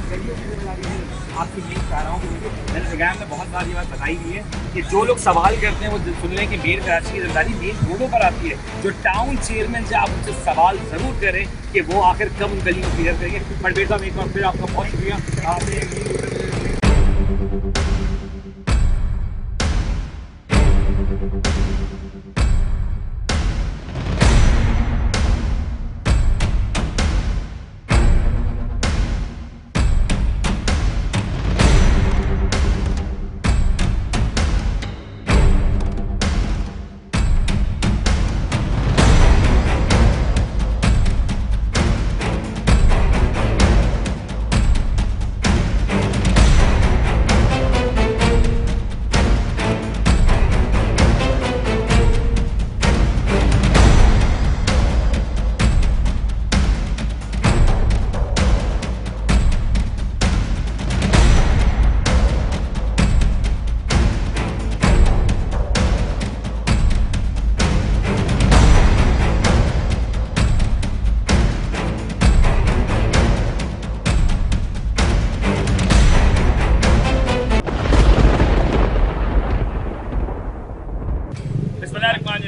आपकी न्यूज़ चाह रहा हूँ कि मैंने प्रोग्राम में बहुत बार ये बात बताई गई है कि जो लोग सवाल करते हैं वो सुन लें कि मेन कराची की जिम्मेदारी मेन रोडों पर आती है। जो टाउन चेयरमैन से आप उनसे सवाल ज़रूर करें कि वो आखिर कब उन गलियों को क्लियर करेंगे। बट बेटा एक बार फिर आपका बहुत शुक्रिया। आपने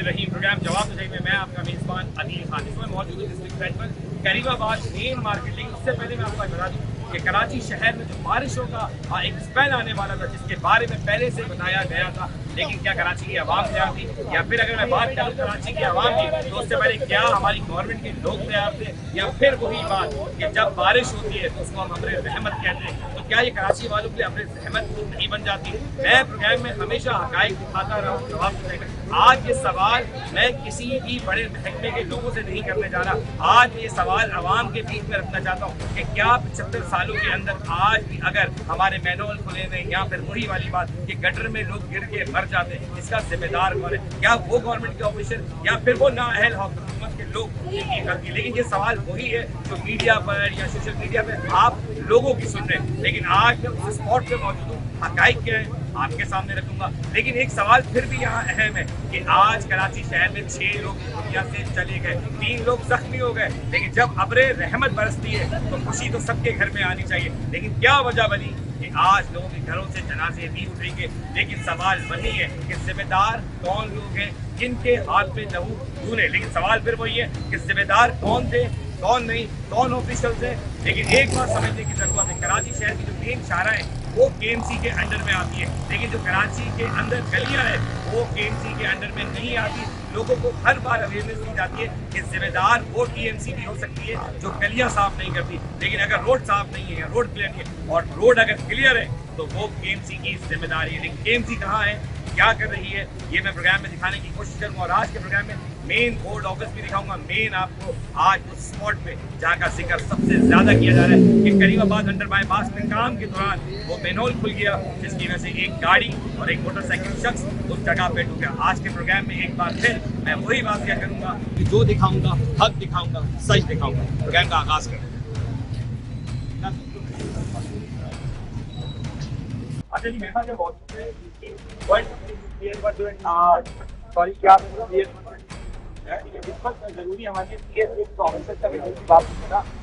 रहीम प्रोग्राम जवाब तो में मैं आपका मेजबान अदील खान इसमें मौजूद हूँ डिस्ट्रिक्ट साइड पर करीबाबाद मेन मार्केटिंग। उससे पहले मैं आपको बता दूँ कि कराची शहर में जो बारिशों का एक स्पेल आने वाला था जिसके बारे में पहले से बताया गया था, लेकिन क्या कराची की आवाम तैयार थी? या फिर अगर मैं बात करूँ कराची की आवाम की तो उससे पहले क्या हमारी गवर्नमेंट के लोग तैयार थे? या फिर वही बात कि जब बारिश होती है तो उसको हम अमरे रहमत कहते हैं, तो क्या ये कराची वालों के लिए अमरे रहमत नहीं बन जाती? मैं प्रोग्राम में हमेशा हकायक दिखाता रहा हूँ, जवाब आज ये सवाल मैं किसी भी बड़े महकमे के लोगों से नहीं करने जा रहा। आज ये सवाल आवाम के बीच में रखना चाहता हूँ कि क्या 75 सालों के अंदर आज भी अगर हमारे मैनुअल खुले में या फिर वही वाली बात कि गटर में लोग गिर के मर जाते हैं, इसका जिम्मेदार कौन है? क्या वो गवर्नमेंट के ऑफिसर या फिर वो नाअहल हुकूमत के लोग जिनकी गलती? लेकिन ये सवाल वही है जो मीडिया पर या सोशल मीडिया पर आप लोगों की सुन रहे हैं। लेकिन आज मैं उस स्पॉट पर मौजूद हूँ, हकायक क्या है आपके सामने रखूंगा। लेकिन एक सवाल फिर भी यहाँ अहम है कि आज कराची शहर में 6 लोग दुनिया से चले गए, 3 लोग जख्मी हो गए। लेकिन जब अब्रे रहमत बरसती है तो खुशी तो सबके घर में आनी चाहिए। लेकिन क्या वजह बनी कि आज लोगों के घरों से जनाजे नहीं उठेंगे? लेकिन सवाल वही है कि जिम्मेदार कौन लोग हैं जिनके हाथ में लहू खून है? लेकिन सवाल फिर वही है कि जिम्मेदार कौन थे, कौन नहीं, कौन ऑफिशियल थे? लेकिन एक बात समझने की जरूरत है, कराची शहर की जो मेन शारा है वो केएमसी के अंडर में आती है, लेकिन जो कराची के अंदर गलियां है वो केएमसी के अंडर में नहीं आती। लोगों को हर बार अवेयरनेस दी जाती है कि जिम्मेदार वो टीएमसी भी हो सकती है जो गलियां साफ नहीं करती। लेकिन अगर रोड साफ नहीं है या रोड क्लियर नहीं है और रोड अगर क्लियर है तो वो केएमसी की जिम्मेदारी है। लेकिन केएमसी कहाँ है, क्या कर रही है, ये मैं प्रोग्राम में दिखाने की कोशिश करूंगा। और आज के प्रोग्राम में मेन बोर्ड ऑफिस भी दिखाऊंगा, मेन आपको आज उस स्पॉट पे जहाँ का जिक्र सबसे ज्यादा किया जा रहा है कि करीबाबाद अंडर बाईपास में काम के दौरान वो मैनहोल खुल गया जिसकी वजह से एक गाड़ी और एक मोटरसाइकिल शख्स उस जगह पे डूब गया। आज के प्रोग्राम में एक बार फिर मैं वही बात क्या करूंगा कि जो दिखाऊंगा हक दिखाऊंगा, सच दिखाऊंगा। प्रोग्राम का आगाज करें। अच्छा जी, मेरे साथ बहुत सॉरी क्या जरूरी हमारे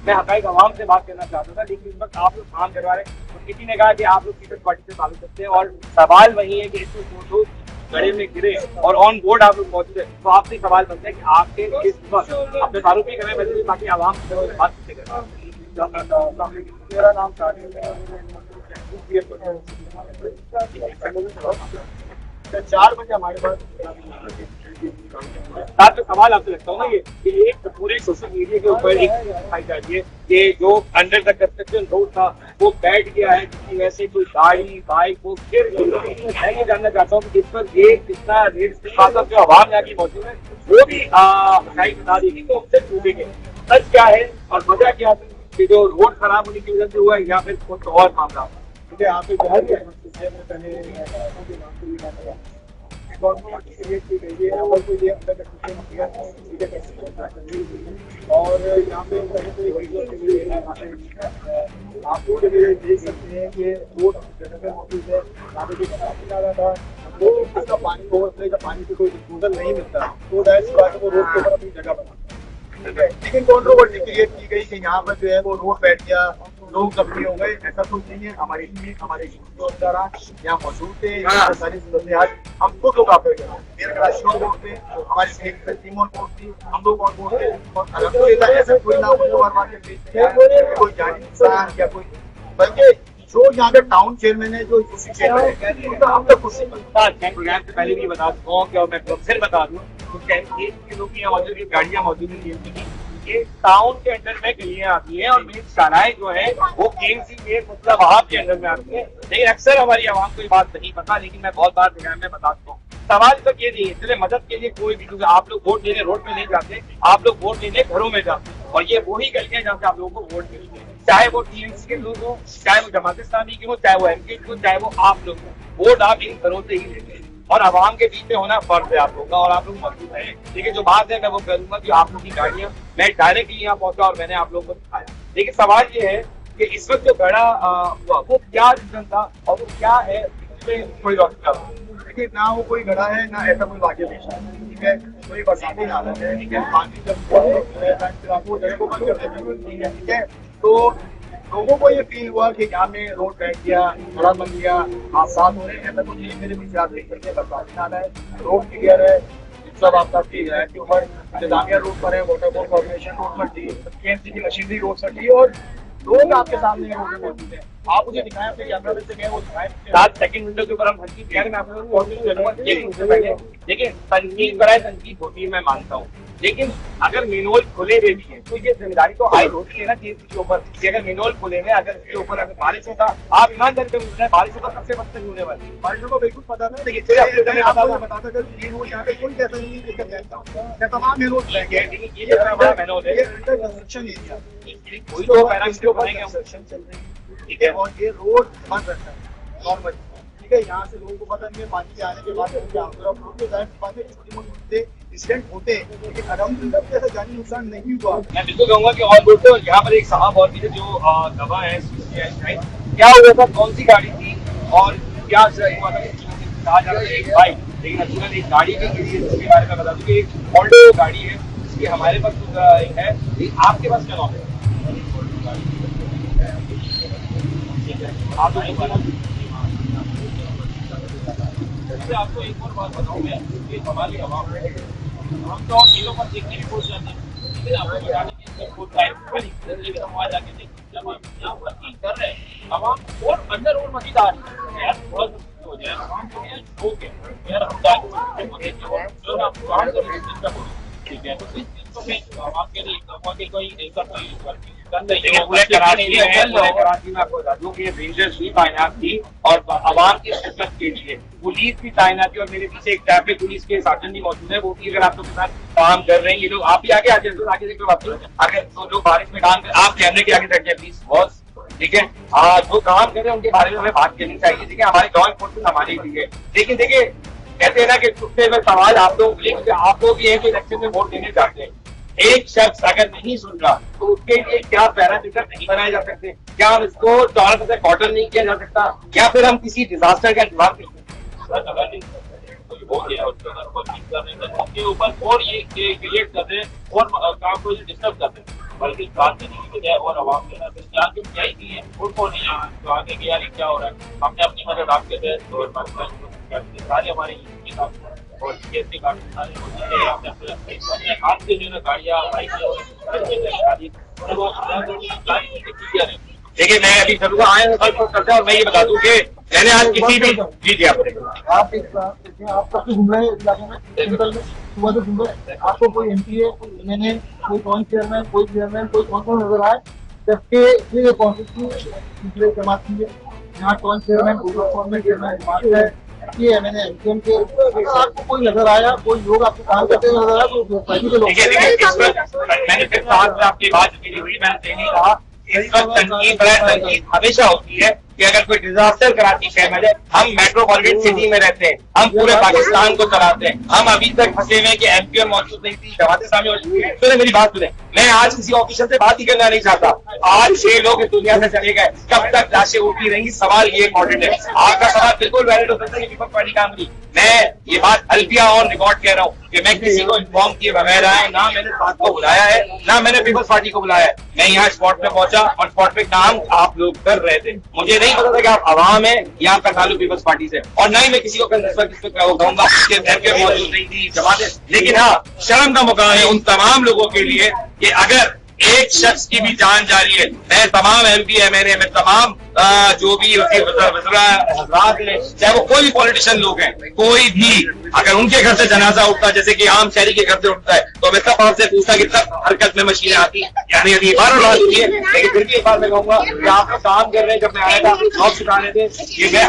मैं हकायक आवाम से बात करना चाहता था, लेकिन इस वक्त आप लोग काम करवा रहे हैं तो किसी ने कहा कि आप लोग पीपल्स पार्टी से ताल्लुक रखते हैं और सवाल वही है कि इसमें फोटो गड़े में गिरे और ऑन बोर्ड आप लोग मौजूद है, तो आपसे सवाल बनता है कि आपके इस वक्त अपने ताल्लुक भी करें ताकि आवाम से बात करें। मेरा नाम चार बजे हमारे पास साथ तो सवाल आपसे लगता हूँ ना ये कि एक पूरे सोशल मीडिया के ऊपर एक दिखाई जाती है कि जो अंडर द कंस्ट्रक्शन रोड था वो बैठ गया है जिसकी वजह से कोई गाड़ी बाइक वो गिर गई। मैं ये जानना चाहता हूँ कि इस पर ये कितना रेट जो आवाम यहाँ की मौजूद है वो भी बता देगी तो उससे पूछेंगे सच क्या है और वजह क्या है कि जो रोड खराब होने की वजह से हुआ है या फिर कुछ और मामला। यहाँ पे और यहाँ पे आप लोग देख सकते हैं कि रोड जगह पे मौजूद है, यहाँ पे जा रहा था वो इसका पानी ओवरफ्लो का पानी से कोई डिस्पोजल नहीं मिलता तो दैट्स व्हाई वो रोड के ऊपर अपनी जगह बना। ठीक है, लेकिन कंट्रोवर्सी क्रिएट की गई कि यहाँ पर जो है वो रोड बैठ गया लोग गंभीर हो गए, ऐसा कुछ नहीं है। हमारी टीम, हमारे यहाँ मौजूद थे, सारी सूरत हम खुद लोग आप बोर्ड थे, हमारी टीम ऑन बोर्ड थी, हम लोग ऑन बोर्ड थे, और अलहमदुलिल्लाह ऐसा कोई ना कोई जानी नुकसान या कोई, बल्कि जो यहाँ पे टाउन चेयरमैन है, जो हम लोग खुशी प्रोग्राम से पहले भी बता दूँ कि मैं फिर बता दूँ की गाड़ियाँ मौजूद हैं। ये टाउन के अंदर में गलियां आती हैं और मेन शालाएं जो है वो केएमसी में मतलब वहां के अंदर में आती है। लेकिन अक्सर हमारी आवाम को ये बात नहीं पता, लेकिन मैं बहुत बार प्रोग्राम में बताता हूँ। सवाल तो ये नहीं है, इसलिए मदद के लिए कोई भी, क्योंकि आप लोग वोट देने रोड पे नहीं जाते, आप लोग वोट देने घरों में जाते हैं, और ये वही गलियां जहाँ से आप लोगों को वोट मिलते हैं, चाहे वो टीएमसी के लोग हो, चाहे वो जमात इस्लामी के हो, चाहे वो एमके के हो, चाहे वो आप लोग हो, वोट आप इन घरों से ही लेते हैं और आवाम के बीच में होना फर्ज है आप लोगों का, और आप लोग मौजूद है। लेकिन जो बात है मैं वो करूंगा कि आप लोग की गाड़ियां, मैं डायरेक्टली यहाँ पहुंचा और मैंने आप लोगों को दिखाया। लेकिन सवाल ये है कि इस वक्त जो गड़ा हुआ वो क्या रीजन था और वो क्या है, इसमें कोई रोशनी डालो। देखिए, ना वो कोई गड़ा है, ना ऐसा कोई वाक्य पेश है, ठीक है। कोई बरसाती हालत है, ठीक है, पानी जब आपको जगह को बंद कर देते हैं, ठीक है। तो लोगों को ये फील हुआ कि यहाँ में रोड बैठ गया, बड़ा बन गया, हादसा हो रहे हैं, ऐसा कुछ नहीं। मेरे पीछे आप देख सकते हैं, बरसाती हाल है, रोड क्लियर है, सब आपका चीज है कि ऊपर इंतजामिया रोड पर है, वाटर बोर्ड कॉर्पोरेशन रोड पर थी, केएमसी की मशीनरी रोड पर थी, और लोग आपके सामने रोड में मौजूद है। आप मुझे दिखाएं अपने कैमरा में से गए, वो दिखाएं 7 सेकंड विंडो के ऊपर हम हर चीज कह रहे हैं। मैं आप लोगों को देखिए, तनकीद कराए तनकीद होती है, मैं मानता हूँ, लेकिन अगर मेनोल खुले हुए भी है तो ये जिम्मेदारी तो हाई होती है ना चीज के ऊपर कि अगर मेनोल खुले में, अगर इसके ऊपर अगर बारिश होता, आप ईमानदारी से बोल रहे हैं बारिश होता सबसे बदतर होने वाली, बारिशों को बिल्कुल पता था। देखिए बताता था ये रोड यहाँ पे कोई कैसा नहीं है, तमाम ये रोड ये जितना बड़ा मेनोल है, कंस्ट्रक्शन एरिया, कोई तो पैरामीटर बनाएंगे कंस्ट्रक्शन चल रही है, ठीक है, और ये रोड बंद रहता है नॉर्मल, ठीक है। यहाँ से लोगों को पता नहीं है, पानी के आने के बाद छोटी मोटी इंसिडेंट होते हैं, लेकिन अलहमदुलिल्लाह ऐसा जानी नुकसान नहीं हुआ। मैं बिल्कुल कहूंगा कि और बोलते हो, यहाँ पर एक साहब और भी है जो दवा है, क्या हुआ था, कौन सी गाड़ी थी और क्या हुआ था, कहा जा रहा है एक बाइक, लेकिन अक्सर एक गाड़ी भी गिरी है, जिसके बारे में बता दूं कि एक ऑल्टो गाड़ी है, जिसकी हमारे पास एक है, आपके पास क्या नाम है? आप आपको एक और बात बताऊं मैं, कि हमारी आवाम हम तो चीजों पर देखने भी पहुंच जाते हैं, लेकिन आपको बताने की वहाँ जाके देखते जब हम यहाँ पर चीज कर रहे हैं, आवाम और अंदर और मजीद आ रही है यार, थोड़ा हो जाए आवाम को यार शौक है यार, हम जो आप काम कर रहे हैं, ठीक है, तो इस चीज को मैं आवाम के लिए कोई कराची में आपको बता दूं कि रेंजर्स भी तैनात थी और आवाम की खिदमत के लिए पुलिस भी तैनात थी, और मेरे पीछे एक ट्रैफिक पुलिस के साधन भी मौजूद है, वो भी अगर आप लोग के साथ काम कर रहे हैं। ये लोग आप भी आगे आते हैं, आगे देखो आप अगर तो लोग बारिश में काम कर, आप कैमरे के आगे बैठे प्लीज बॉस, ठीक है। जो काम कर रहे हैं उनके बारे में हमें बात करनी चाहिए, ठीक है, हमारी लॉ एनफोर्समेंट हमारी भी है, लेकिन देखिए कहते हैं ना कि टूटने में सवाल आप लोग भी है कि इलेक्शन में वोट देने जाते हैं, एक शख्स अगर नहीं सुन रहा तो उसके लिए क्या पैरामीटर नहीं बनाए जा सकते, क्या हम इसको 4% कॉर्टर नहीं किया जा सकता, या फिर हम किसी डिजास्टर का इंतजाम नहीं के ऊपर और ये क्रिएट कर रहे हैं और काम को डिस्टर्ब कर रहे हैं, बल्कि बात करने की बजाय और आवाम के क्या ही नहीं है उनको नहीं है, तो आगे की यारी क्या हो रहा है, हमने अपनी मदद आपके तहत सारी हमारी और हाथ से जो है गाड़ियाँ देखिए, मैं अभी चलूंगा आए करते हैं, और मैं ये बता दूं कि मैंने आज किसी भी जी आप एक आप कब से घूम रहे हैं इस इलाके में, सुबह से घूम रहे, आपको कोई एमपीए, कोई एमएनए, कोई कौन चेयरमैन, कोई कौन नजर आए, जबकि ये दूसरे जमात की है, यहाँ कौन चेयरमैन, कौन में चेयरमैन है, ये एमएनए एमकेएम के, आपको कोई नजर आया, कोई लोग आपको काम करते हुए नजर आया, तो पार्टी के लोग। मैंने फिर आपकी बात हुई, मैंने नहीं कहा इस वक्त तनकीद हमेशा होती है, कि अगर कोई डिजास्टर कराची शहर में जाए, हम मेट्रोपॉलिटन सिटी में रहते हैं, हम पूरे पाकिस्तान को चलाते हैं, हम अभी तक फंसे हुए हैं कि एमपीएम मौजूद नहीं थी, जमात इस्लामी मौजूद थी। सुने मेरी बात सुने, मैं आज किसी ऑफिसर से बात ही करना नहीं चाहता। आज 6 लोग इस दुनिया से चले गए, कब तक लाशें उठी रहेंगी? सवाल ये इंपॉर्टेंट है। आपका सवाल बिल्कुल वैलिड हो सकता है कि पीपल्स पार्टी काम की। मैं ये बात हल्फिया ऑन रिकॉर्ड कह रहा हूँ कि मैं किसी को इन्फॉर्म किए बगैर आया, ना मैंने साथ को बुलाया है, ना मैंने पीपल्स पार्टी को बुलाया है। मैं यहाँ स्पॉट पे पहुंचा और स्पॉट पे काम आप लोग कर रहे थे। मुझे नहीं पता था कि आप आवाम है या आपका ताल्लुक पीपल्स पार्टी से, और ना ही मैं किसी को कहूंगा कि एमपीएम मौजूद नहीं थी, जमात। लेकिन हाँ, शर्म का मौका है उन तमाम लोगों के लिए कि अगर एक शख्स की भी जान जा रही है, मैं तमाम एमपी एमएलए में तमाम जो भी हजरात हैं, चाहे वो कोई भी पॉलिटिशियन लोग हैं, कोई भी अगर उनके घर से जनाजा उठता जैसे कि आम शहरी के घर से उठता है, तो मैं तब आपसे पूछता कि तब हरकत में मशीनें आती, यानी यदि बार बात हुई है। लेकिन फिर भी एक बार मैं कहूंगा कि आप लोग काम कर रहे हैं। जब मैं आया था जॉब छुटाने थे, ये मैं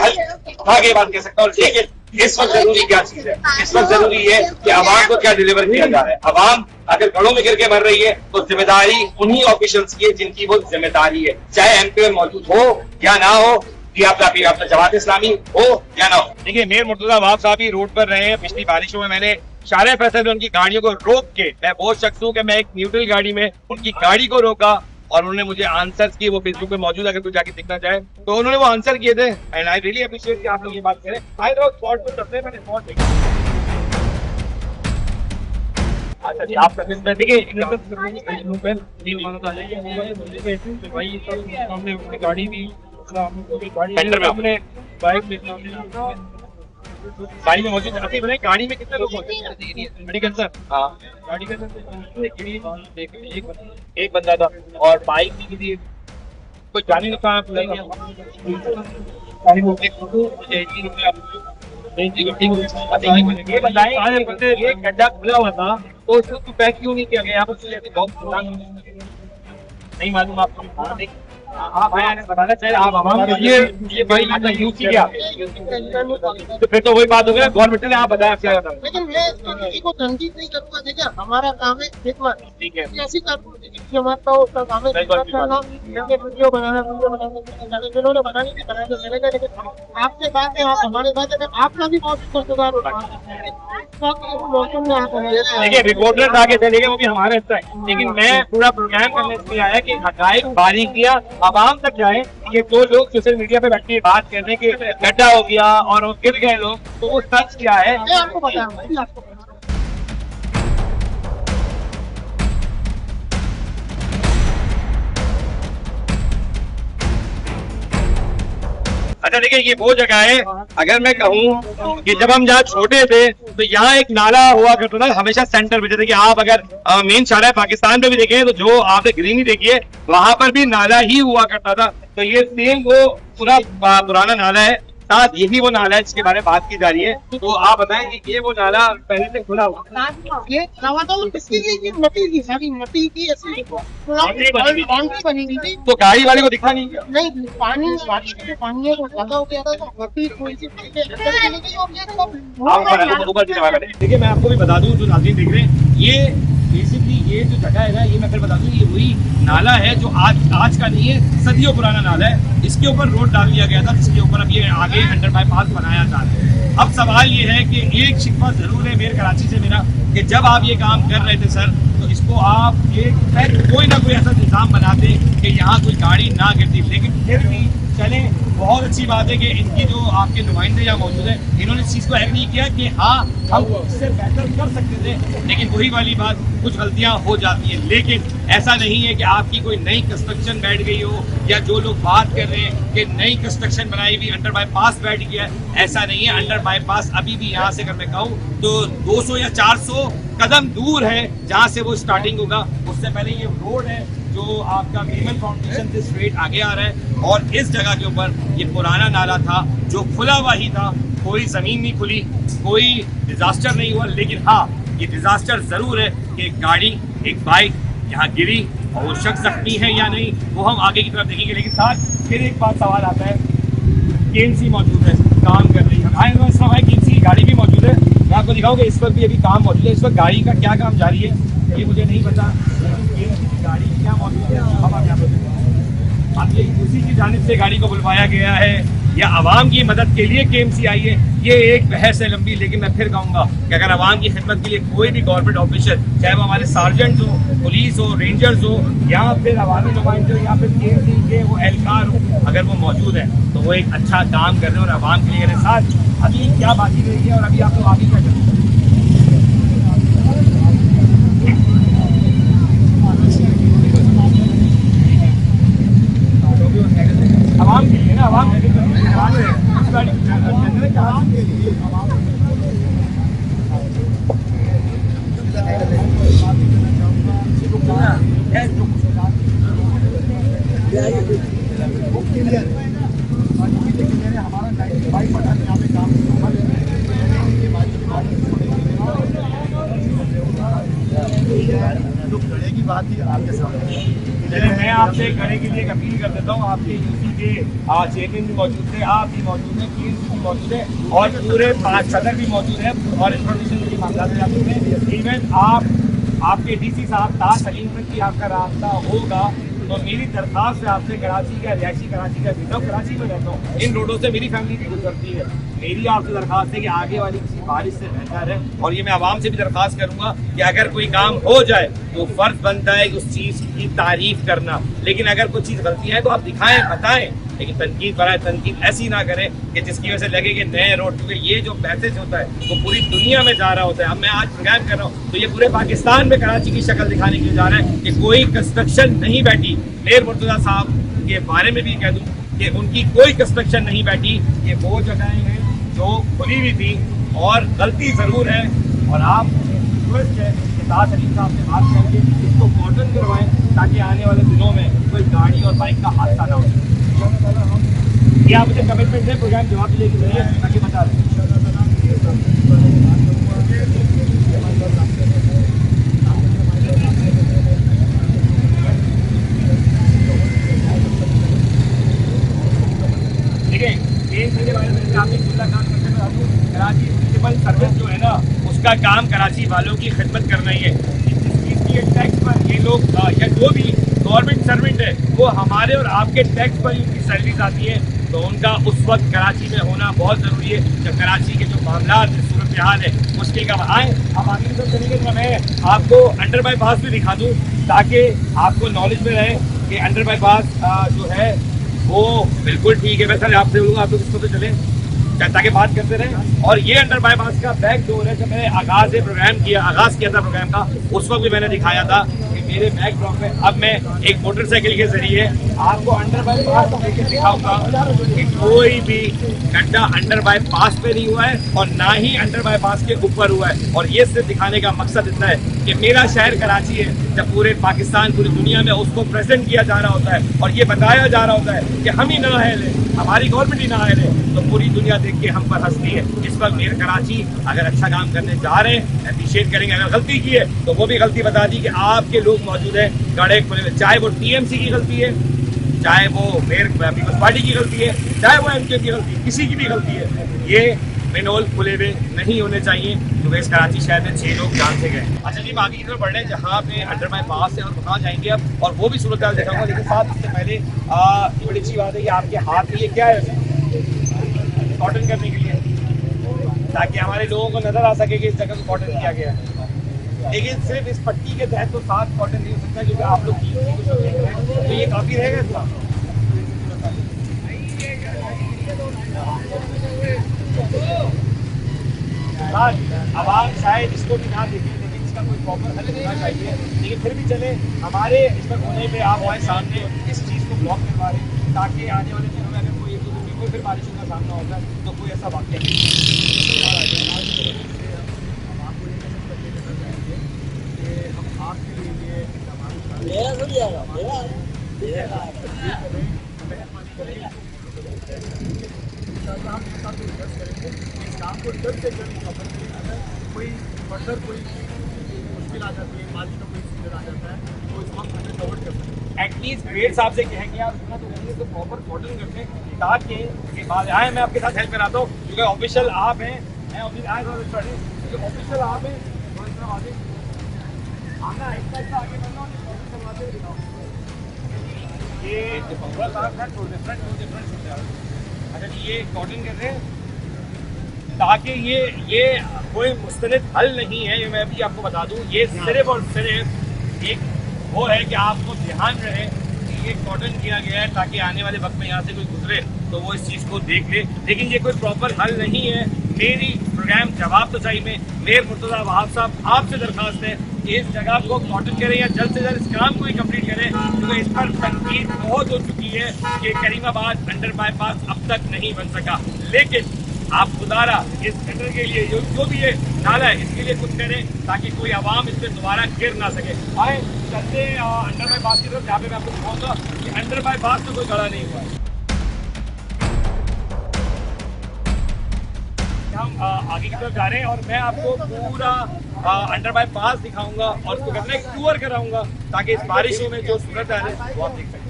आगे बात कह सकता हूँ। लेकिन इस वक्त जरूरी क्या चीज है? इस वक्त जरूरी है कि आवाम को क्या डिलीवर किया जा रहा है। आवाम अगर घरों में गिर के मर रही है तो जिम्मेदारी उन्हीं ऑफिशियल्स की है जिनकी वो जिम्मेदारी है, चाहे एमपीएम मौजूद हो या ना हो, या आपका जमात इस्लामी हो या ना हो। देखिए, मेयर मुर्तजा वहाब साहब ही रोड पर रहे हैं। पिछली बारिशों में मैंने शारे फैसल में उनकी गाड़ियों को रोक के, मैं वो शख्स हूँ कि मैं एक न्यूट्रल गाड़ी में उनकी गाड़ी को रोका और उन्होंने मुझे आंसर्स किए। वो फेसबुक पे मौजूद है, अगर कोई जाके देखना चाहे तो उन्होंने वो आंसर किए थे। एंड आई रियली अप्रिशिएट कि आप लोग ये बात करें। आए तो स्पॉट पर चलते हैं, मैंने स्पॉट देखा। अच्छा जी, आप देखिए गाड़ी भी बाइक में मौजूद है। बताइए, गाड़ी में कितने लोग मौजूद हैं? मेडिकल सर, हाँ, गाड़ी के एक बंदा था और बाइक में किसी कोई जाने नुकसान ये बताएं, ये गड्ढा खुला हुआ था तो उसको पैक क्यों नहीं किया गया? यहाँ पर बहुत नहीं मालूम आपको। आप बताना चाहिए, आप ये भाई यूज किया तो फिर तो वही बात हो गया। गवर्नमेंट ने आप बताया क्या था। लेकिन मैं किसी को तंकीद नहीं करूंगा। देखिए, हमारा काम है खिदमत। ठीक है, ऐसी जमात का उसका काम है करना, वीडियो बनाना, जिन्होंने बनानी थी बनाने को मिलेगा। लेकिन आपसे बात है, आप हमारे बात है, आपका भी बहुत शुक्रगुजार होता है। मौसम में आप देखिए, रिपोर्टर्स आगे थे, लेकिन वो भी हमारे हिस्सा है। लेकिन मैं पूरा प्रोग्राम करने के लिए आया कि हकायक बारीकियां आवाम तक जाए। ये दो लोग सोशल मीडिया पे बैठ के बात करने के गड्ढा हो गया और वो गिर गए लोग, तो वो सच क्या है आपको बताऊंगा। अच्छा देखिए, ये वो जगह है, अगर मैं कहूँ कि जब हम जहाँ छोटे थे तो यहाँ एक नाला हुआ करता था हमेशा सेंटर में। जैसे कि आप अगर मेन शारा पाकिस्तान में भी देखें तो जो आपने ग्रीनरी देखी है वहां पर भी नाला ही हुआ करता था। तो ये सेम वो पूरा पुराना नाला है, साथ यही वो नाला है जिसके बारे में बात की जा रही है। तो आप बताएं कि ये वो नाला पहले से खुला हुआ, ये मट्टी की सारी मट्टी की ऐसी बाउंड्री बनी हुई थी। तो गाड़ी वाले को दिखा नहीं? नहीं, पानी पानी ज्यादा हो गया था तो मट्टी थोड़ी सी ऊपर की जगह। देखिए, मैं आपको भी बता दूं, जो नाज़रीन देख रहे हैं, ये बेसिकली ये जो जगह है ना, ये मैं फिर बता दूं, ये वही नाला है जो आज का नहीं है, सदियों पुराना नाला है। इसके ऊपर रोड डाल दिया गया था, जिसके ऊपर अब ये आगे अंडर बाईपास बनाया जा रहा है। अब सवाल ये है कि एक शिकवा जरूर है मेयर कराची से मेरा, कि जब आप ये काम कर रहे थे सर, तो इसको आप ये कोई ना कोई ऐसा निज़ाम बनाते कि यहाँ कोई गाड़ी ना गिरती। लेकिन फिर भी चले, बहुत अच्छी बात है कि इनकी जो आपके नुमाइंदे यहाँ मौजूद है, इन्होंने इस चीज़ को एग्री किया कि हाँ, हम इससे बेहतर कर सकते थे। लेकिन वही वाली बात, कुछ गलतियाँ हो जाती हैं। लेकिन ऐसा नहीं है कि आपकी कोई नई कंस्ट्रक्शन बैठ गई हो, या जो लोग बात कर रहे हैं कि नई कंस्ट्रक्शन बनाई हुई अंडर बाईपास बैठ गया है, ऐसा नहीं है। अंडर बाईपास अभी भी यहाँ से अगर मैं कहूँ तो 200 या 400 कदम दूर है जहाँ से वो स्टार्टिंग होगा। उससे पहले ये रोड है जो आपका मीमन फाउंडेशन से स्ट्रेट आगे आ रहा है, और इस जगह के ऊपर ये पुराना नाला था जो खुला हुआ ही था। कोई जमीन नहीं खुली, कोई डिजास्टर नहीं हुआ। लेकिन हाँ, ये डिजास्टर जरूर है कि एक गाड़ी, एक बाइक यहाँ गिरी और वो शख्स जख्मी है या नहीं, वो हम आगे की तरफ देखेंगे। लेकिन साथ फिर एक बात सवाल आता है, केएमसी मौजूद है, काम कर रही है। भाई केएमसी की गाड़ी भी मौजूद है। मैं आपको दिखाऊंगा, इस वक्त भी अभी काम मौजूद है। इस वक्त गाड़ी का क्या काम जारी है ये मुझे नहीं पता, लेकिन गाड़ी क्या मौजूद है हम आप यहाँ पर अब ये उसी की जानिब से गाड़ी को बुलवाया गया है या आवाम की मदद के लिए केएमसी आई है, ये एक बहस है लंबी। लेकिन मैं फिर कहूँगा कि अगर आवाम की खिदमत के लिए कोई भी गवर्नमेंट ऑफिसर, चाहे वो हमारे सार्जेंट हो, पुलिस हो, रेंजर्स हो, या फिर अवामी नुमाइंदे हो, या फिर केएमसी के वो एहलकार हो, अगर वो मौजूद है तो वो एक अच्छा काम कर रहे हैं और आवाम के लिए मेरे साथ अभी क्या बाकी रही है और अभी आप लोग आगे क्या करें। आवाम के लिए ना, आवाम के लिए की बात ही आपके सामने। चलिए मैं आपसे घड़े के लिए एक अपील कर देता हूँ। आपके यूसी के चेयरमैन भी मौजूद थे, आप भी मौजूद हैं, केएमसी भी मौजूद है और पूरे 5 सदर भी मौजूद है और इंफॉर्मेशन के मामला में इवन आपके डीसी साहब ताज सलीम तक की आपका रास्ता होगा। तो मेरी दरख्वास्त है आपसे, कराची का रिहायशी कराची का रहता हूँ, कराची में रहता हूँ, इन रोडों से मेरी फैमिली भी गुजरती है। मेरी आपसे दरख्वास्त है कि आगे वाली किसी बारिश से बेहतर है और ये मैं आवाम से भी दरख्वास्त करूंगा कि अगर कोई काम हो जाए तो फर्ज बनता है कि उस चीज़ की तारीफ करना, लेकिन अगर कोई चीज़ गलती है तो आप दिखाएं, बताएं, लेकिन तनकीद बनाए, तनकीद ऐसी ना करें कि जिसकी वजह से लगे कि नए रोड, क्योंकि ये जो पैसेज होता है वो पूरी दुनिया में जा रहा होता है। अब मैं आज प्रोग्राम कर रहा हूँ तो ये पूरे पाकिस्तान में कराची की शक्ल दिखाने के लिए जा रहा है कि कोई कंस्ट्रक्शन नहीं बैठी। मेयर मुर्तज़ा साहब के बारे में भी कह दूँ कि उनकी कोई कंस्ट्रक्शन नहीं बैठी। ये वो जगहें हैं जो खुली हुई थी और गलती ज़रूर है और आप रिक्वेस्ट है कि ताज सलीम साहब से बात करके इसको कॉर्डन करवाएं ताकि आने वाले दिनों में कोई गाड़ी और बाइक का हादसा ना हो। ये आप मुझे कमिटमेंट है, प्रोग्राम जवाब लेके जाइए ताकि बता दें। देखिए केएमसी के बारे में आपने खुला काम करते हुए कराची म्युनिसिपल सर्विस जो है ना, उसका काम कराची वालों की खिदमत करना ही है। इसकी टैक्स पर ये लोग या जो भी गवर्नमेंट सर्वेंट है वो हमारे और आपके टैक्स पर ही उनकी सैलरीज आती है, तो उनका उस वक्त कराची में होना बहुत ज़रूरी है। जब कराची के जो मामला सूरत हाल है उसके कब आए, हम आगे सब तरीके से मैं आपको अंडर बाईपास भी दिखा दूँ ताकि आपको नॉलेज में रहे कि अंडर बाईपास जो है वो बिल्कुल ठीक है। वैसे आपसे बोलूँगा आप लोग इसको तो चलें ताकि बात करते रहे। और ये अंडर बाईपास का बैक डोर है। जब मैंने आगाज़ किया था प्रोग्राम का, उस वक्त भी मैंने दिखाया था कि मेरे बैक ड्रॉप में अब मैं एक मोटरसाइकिल के जरिए आपको अंडर बाईपास लेकर दिखाऊंगा कि कोई भी गड्ढा अंडर बाईपास पे नहीं हुआ है और ना ही अंडर बाईपास के ऊपर हुआ है। और ये सिर्फ दिखाने का मकसद इतना है कि मेरा शहर कराची है, जब पूरे पाकिस्तान पूरी दुनिया में उसको प्रेजेंट किया जा रहा होता है और ये बताया जा रहा होता है कि हम ही नाअहल है, हमारी गवर्नमेंट ही नाअहल है, तो पूरी दुनिया देख के हम पर हंसती है। इस वक्त मेरे कराची अगर अच्छा काम करने जा रहे हैं अप्रिशिएट करेंगे, अगर गलती की है तो वो भी गलती बता दी कि आपके लोग मौजूद है गाड़े खुले में, चाहे वो टीएमसी की गलती है, चाहे वो मेयर पीपल्स पार्टी की गलती है, चाहे वो एमके की गलती है, किसी की भी गलती है। ये मेनोल खुले हुए नहीं होने चाहिए क्योंकि इस कराची शहर में 6 लोग जान से गए। अच्छा जी, बाकी की तरफ बढ़ रहे हैं जहाँ पे अंडर बाई पास है और वहाँ जाएंगे अब और वो भी सूरत हाल दिखाऊंगा। लेकिन साथ इससे पहले ये बड़ी अच्छी बात है कि आपके हाथ में ये क्या है, कॉटन करने के लिए, ताकि हमारे लोगों को नजर आ सके कि इस जगह को कॉटन किया गया है। लेकिन सिर्फ इस पट्टी के तहत तो 7 कॉटन नहीं हो सकता क्योंकि आप लोग देख रहे हैं तो ये काफी रहेगा इसका। अब आप शायद इसको भी ना देखें लेकिन इसका कोई प्रॉपर हल होना चाहिए। लेकिन फिर भी चले, हमारे इस पर होने पे आप हमारे सामने इस चीज़ को ब्लॉक करवा रहे हैं ताकि आने वाले दिनों में अगर कोई एक दो दिन में कोई फिर बारिशों का सामना होता है तो कोई ऐसा वाक्य कोई फर्दर कोई मुश्किल आ जाती है, माली का कोई सीजन आ जाता है तो इस वक्त हमें कवर कर सकते हैं। एटलीस्ट मेयर साहब से कहेंगे आप इतना तो कहेंगे तो प्रॉपर कॉटन करते हैं ताकि के बाद आए, मैं आपके साथ हेल्प कराता हूँ क्योंकि ऑफिशियल आप हैं, मैं ऑफिशियल आप हैं, तो इतना आगे आना इतना आगे बढ़ना और ऑफिशियल बातें दिखाओ। ये पूरा सारा फ्रंट छोड़ दे, फ्रंट छोड़ दे, फ्रंट छोड़ दे। अच्छा जी, ये कॉटन कर रहे हैं ताकि ये कोई मुस्तनिद हल नहीं है। ये मैं भी आपको बता दूं, ये सिर्फ और सिर्फ एक वो है कि आपको ध्यान रहे कि ये कॉटन किया गया है ताकि आने वाले वक्त में यहाँ से कोई गुजरे तो वो इस चीज़ को देख ले। लेकिन ये कोई प्रॉपर हल नहीं है। मेरी प्रोग्राम जवाब तो चाहिए में मेयर मुर्तज़ा वहाब साहब आपसे दरख्वास्त है कि इस जगह को कॉटन करें या जल्द से जल्द इस काम को ही कंप्लीट करें, क्योंकि इस पर तनकीद बहुत हो चुकी है कि करीमाबाद अंडर बाईपास अब तक नहीं बन सका। लेकिन आप खुदारा इस गटर के लिए जो भी ये नाला है इसके लिए कुछ करें ताकि कोई आवाम इस पर दोबारा गिर ना सके। आए चलते अंडर बाईपास की तरफ, जहाँ पे मैं आपको दिखाऊंगा कि अंडर बाईपास में कोई गड़ा नहीं हुआ है। हम आगे की तरफ जा रहे हैं और मैं आपको पूरा अंडर बाईपास दिखाऊंगा और उसको कहते हैं टूर कराऊंगा ताकि इस बारिशों में जो सूरत है वो आप देख सकें।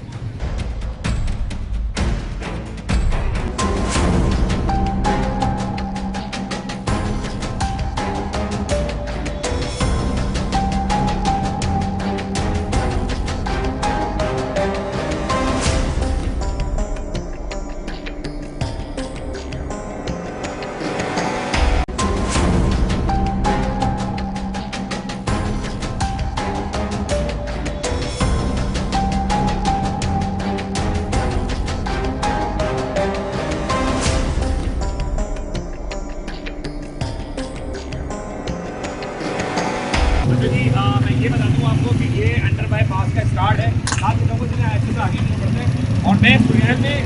मैं ये बता दूँ आपको कि ये अंडर बाईपास का स्टार्ट है। आप लोगों से ऐसे तो आगे नहीं बढ़ते हैं और मैं प्रोग्राम में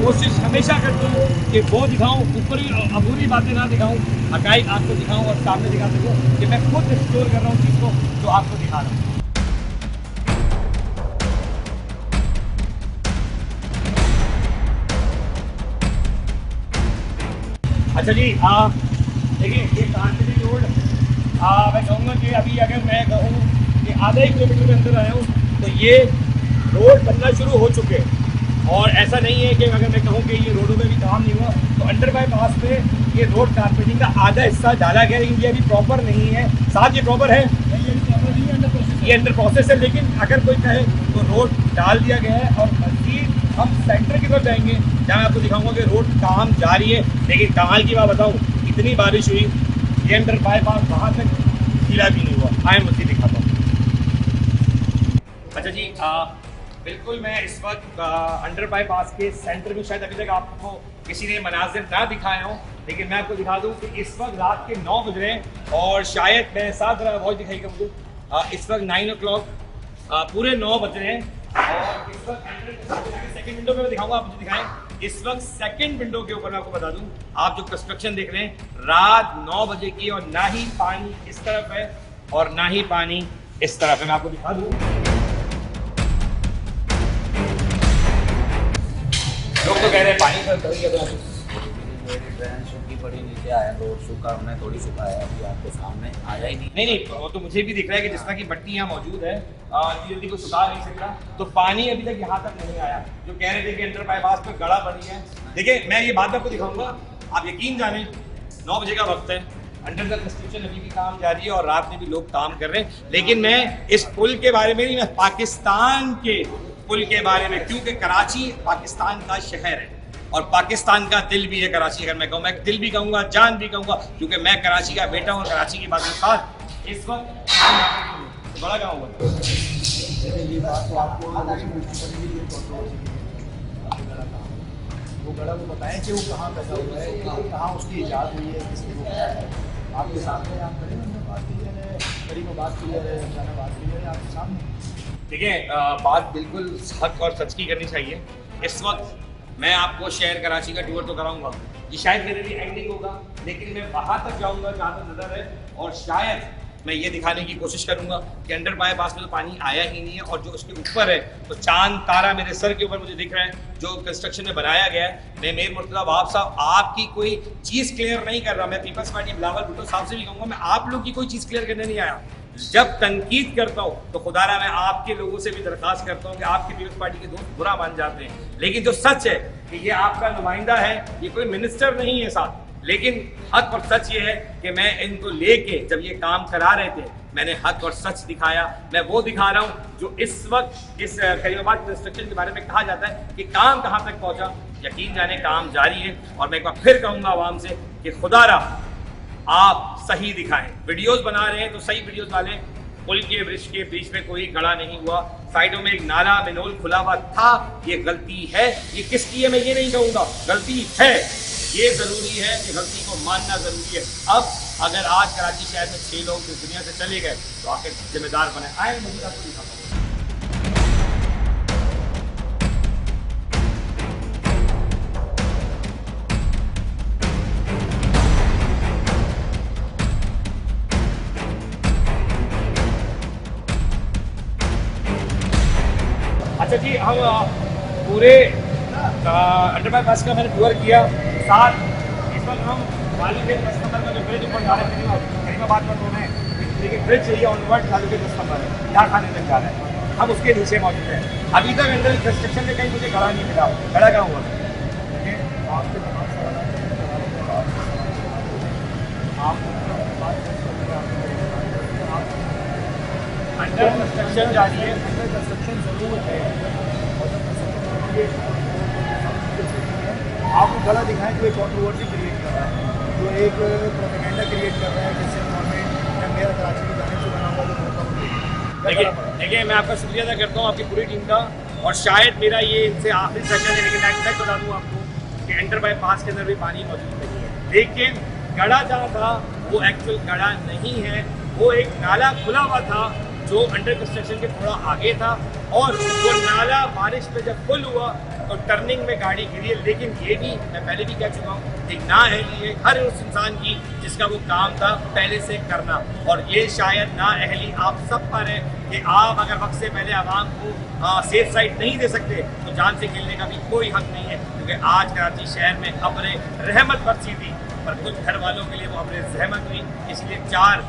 कोशिश हमेशा करता हूँ कि वो दिखाऊँ, ऊपरी अधूरी बातें ना दिखाऊँ, हकाइक आपको दिखाऊँ और सामने दिखा सकूँ कि मैं खुद एक्सप्लोर कर रहा हूँ चीज़ को जो आपको दिखा रहा हूँ। अच्छा जी, देखिए ये कांचली रोड, मैं कहूँगा कि अभी अगर मैं कहूँ कि आधा 1 किलोमीटर के अंदर आया हूँ तो ये रोड बनना शुरू हो चुके हैं। और ऐसा नहीं है कि अगर मैं कहूँ कि ये रोडों में भी काम नहीं हुआ, तो अंडर बाईपास पे ये रोड कारपेटिंग का आधा हिस्सा डाला गया, लेकिन ये अभी प्रॉपर नहीं है। साथ ये प्रॉपर है, ये अंडर प्रोसेस है, लेकिन अगर कोई कहे तो रोड डाल दिया गया है। और मज़ीद हम सेंटर की तरफ जाएंगे जहाँ आपको दिखाऊंगा कि रोड काम जारी है। लेकिन कमाल की बात बताऊँ, इतनी बारिश हुई ये अंडर बाईपास वहाँ तक गीला भी नहीं हुआ। आए मज़ीद दिखाता हूँ। अच्छा जी, बिल्कुल मैं इस वक्त अंडर बाईपास के सेंटर में, शायद अभी तक आपको किसी ने मनाजिर ना दिखाए हों, लेकिन मैं आपको दिखा दूं कि इस वक्त रात के 9 बज रहे हैं और शायद मैं साथ रहा वॉइस दिखाई मुझे इस वक्त 9 o'clock पूरे 9 बज रहे हैं। और इस वक्त सेकंड विंडो पे मैं दिखाऊंगा, आप मुझे दिखाएं। इस वक्त सेकंड विंडो के ऊपर मैं आपको बता दूं, आप जो कंस्ट्रक्शन देख रहे हैं रात 9 बजे की, और ना ही पानी इस तरफ है और ना ही पानी इस तरफ है। मैं आपको दिखा दूं, लोग तो कह रहे हैं पानी सर कभी बड़ी नीचे आया, रोड सूखा, हमने थोड़ी सुखाया अभी आपके सामने आया ही नहीं। नहीं, वो तो मुझे भी दिख रहा है कि जिस तरह की मट्टी यहाँ मौजूद है जल्दी को सुखा नहीं सकता, तो पानी अभी तक यहाँ तक नहीं आया। जो कह रहे थे कि अंडर बाईपास पे गड़ा बनी है, देखिए मैं ये बात आपको दिखाऊंगा, आप यकीन जाने 9 बजे का वक्त है, अंडर द कंस्ट्रक्शन अभी भी काम जारी है और रात में भी लोग काम कर रहे हैं। लेकिन मैं इस पुल के बारे में नहीं, मैं पाकिस्तान के पुल के बारे में, क्योंकि कराची पाकिस्तान का शहर है और पाकिस्तान का दिल भी है कराची। अगर मैं कहूँ, मैं दिल भी कहूँगा, जान भी कहूँगा, क्योंकि मैं कराची का बेटा हूँ और कराची की बात के साथ इस वक्त बड़ा गाँव हुआ। वो गड़ा वो बताएं कि वो कहाँ पैदा हुआ है, कहाँ उसकी इजाद हुई है, किसने वो बताया है। आपके सामने आप खड़े हैं, बात क्लियर है, करीब बात क्लियर है, जाना बात क्लियर है आपके सामने। देखिए, बात बिल्कुल हक और सच की करनी चाहिए। इस वक्त मैं आपको शहर कराची का टूर तो कराऊंगा, ये शायद मेरे लिए एंडिंग होगा, लेकिन मैं वहाँ तक जाऊँगा जहाँ तक नज़र है और शायद मैं ये दिखाने की कोशिश करूँगा कि अंडर बाईपास में तो पानी आया ही नहीं है और जो उसके ऊपर है तो चांद तारा मेरे सर के ऊपर मुझे दिख रहा है जो कंस्ट्रक्शन में बनाया गया है। मैं मेयर मुर्तज़ा वहाब साहब आपकी कोई चीज़ क्लियर नहीं कर रहा, मैं पीपल्स पार्टी बिलावल भुट्टो साहब से भी कहूँगा, मैं आप लोग की कोई चीज़ क्लियर करने नहीं आया। जब तनकीद करता हूँ तो खुदारा मैं आपके लोगों से भी दरख्वास्त करता हूँ कि आपकी पीपल्स पार्टी के दोस्त बुरा मान जाते हैं, लेकिन जो सच है कि ये आपका नुमाइंदा है, ये कोई मिनिस्टर नहीं है साथ। लेकिन हक और सच ये है कि मैं इनको लेके जब ये काम करा रहे थे मैंने हक और सच दिखाया। मैं वो दिखा रहा हूँ जो इस वक्त इस करीमाबाद कंस्ट्रक्शन के बारे में कहा जाता है कि काम कहाँ तक पहुँचा। यकीन जाने काम जारी है। और मैं एक बार फिर कहूँगा आवाम से कि खुदारा आप सही दिखाएं। वीडियोस बना रहे हैं तो सही वीडियोस डालें। पुल के ब्रिज के बीच में कोई गड़ा नहीं हुआ, साइडों में एक नाला मेनोल खुला हुआ था। ये गलती है, ये किसकी है मैं ये नहीं कहूँगा, गलती है। ये जरूरी है कि गलती को मानना जरूरी है। अब अगर आज कराची शहर में 6 लोग इस दुनिया से चले गए तो आखिर जिम्मेदार बने। आए मुझे आपको दिखाता हूं। अच्छा जी, हम पूरे अंडरपास का मैंने टूर किया। साथ इस वक्त हम लालू के 10 नंबर का जो ब्रिज ऊपर जा रहे हैं करीमाबाद पर तो है, लेकिन ब्रिज चाहिए ऑनवर्ड लालू के 10 नंबर है, यहाँ खाने तक जा रहा है। हम उसके नीचे मौजूद हैं। अभी तक अंडर कंस्ट्रक्शन में कहीं मुझे गड़ा नहीं मिला। गड़ा कहाँ हुआ? अंडर कंस्ट्रक्शन जारी है, अंडर कंस्ट्रक्शन जरूर है। आपको गला दिखाएं जो एक कंट्रोवर्सी क्रिएट कर रहा है, जो एक प्रोपेगेंडा क्रिएट कर रहा है, जिससे गवर्नमेंट या मेरा कराची की जाने से बना हुआ। देखिए मैं आपका शुक्रिया अदा करता हूँ आपकी पूरी टीम का। और शायद मेरा ये इनसे आखिरी सेशन है, लेकिन मैं बता दूँ आपको कि अंडर बाईपास के अंदर भी पानी मौजूद नहीं है। लेकिन गड़ा जहाँ था वो एक्चुअल गड़ा नहीं है, वो एक नाला खुला हुआ था जो अंडर कंस्ट्रक्शन के थोड़ा आगे था। और वो नाला बारिश में जब फुल हुआ तो टर्निंग में गाड़ी गिरी है। लेकिन ये भी मैं पहले भी कह चुका हूँ, एक नाअहली है हर उस इंसान की जिसका वो काम था पहले से करना। और ये शायद नाअहली आप सब पर है कि आप अगर वक्त से पहले आवाम को सेफ साइड नहीं दे सकते तो जान से खेलने का भी कोई हक नहीं है। क्योंकि आज कराची शहर में अपने रहमत बरसी थी, पर कुछ घर वालों के लिए वो अपने रहमत हुई, इसलिए 4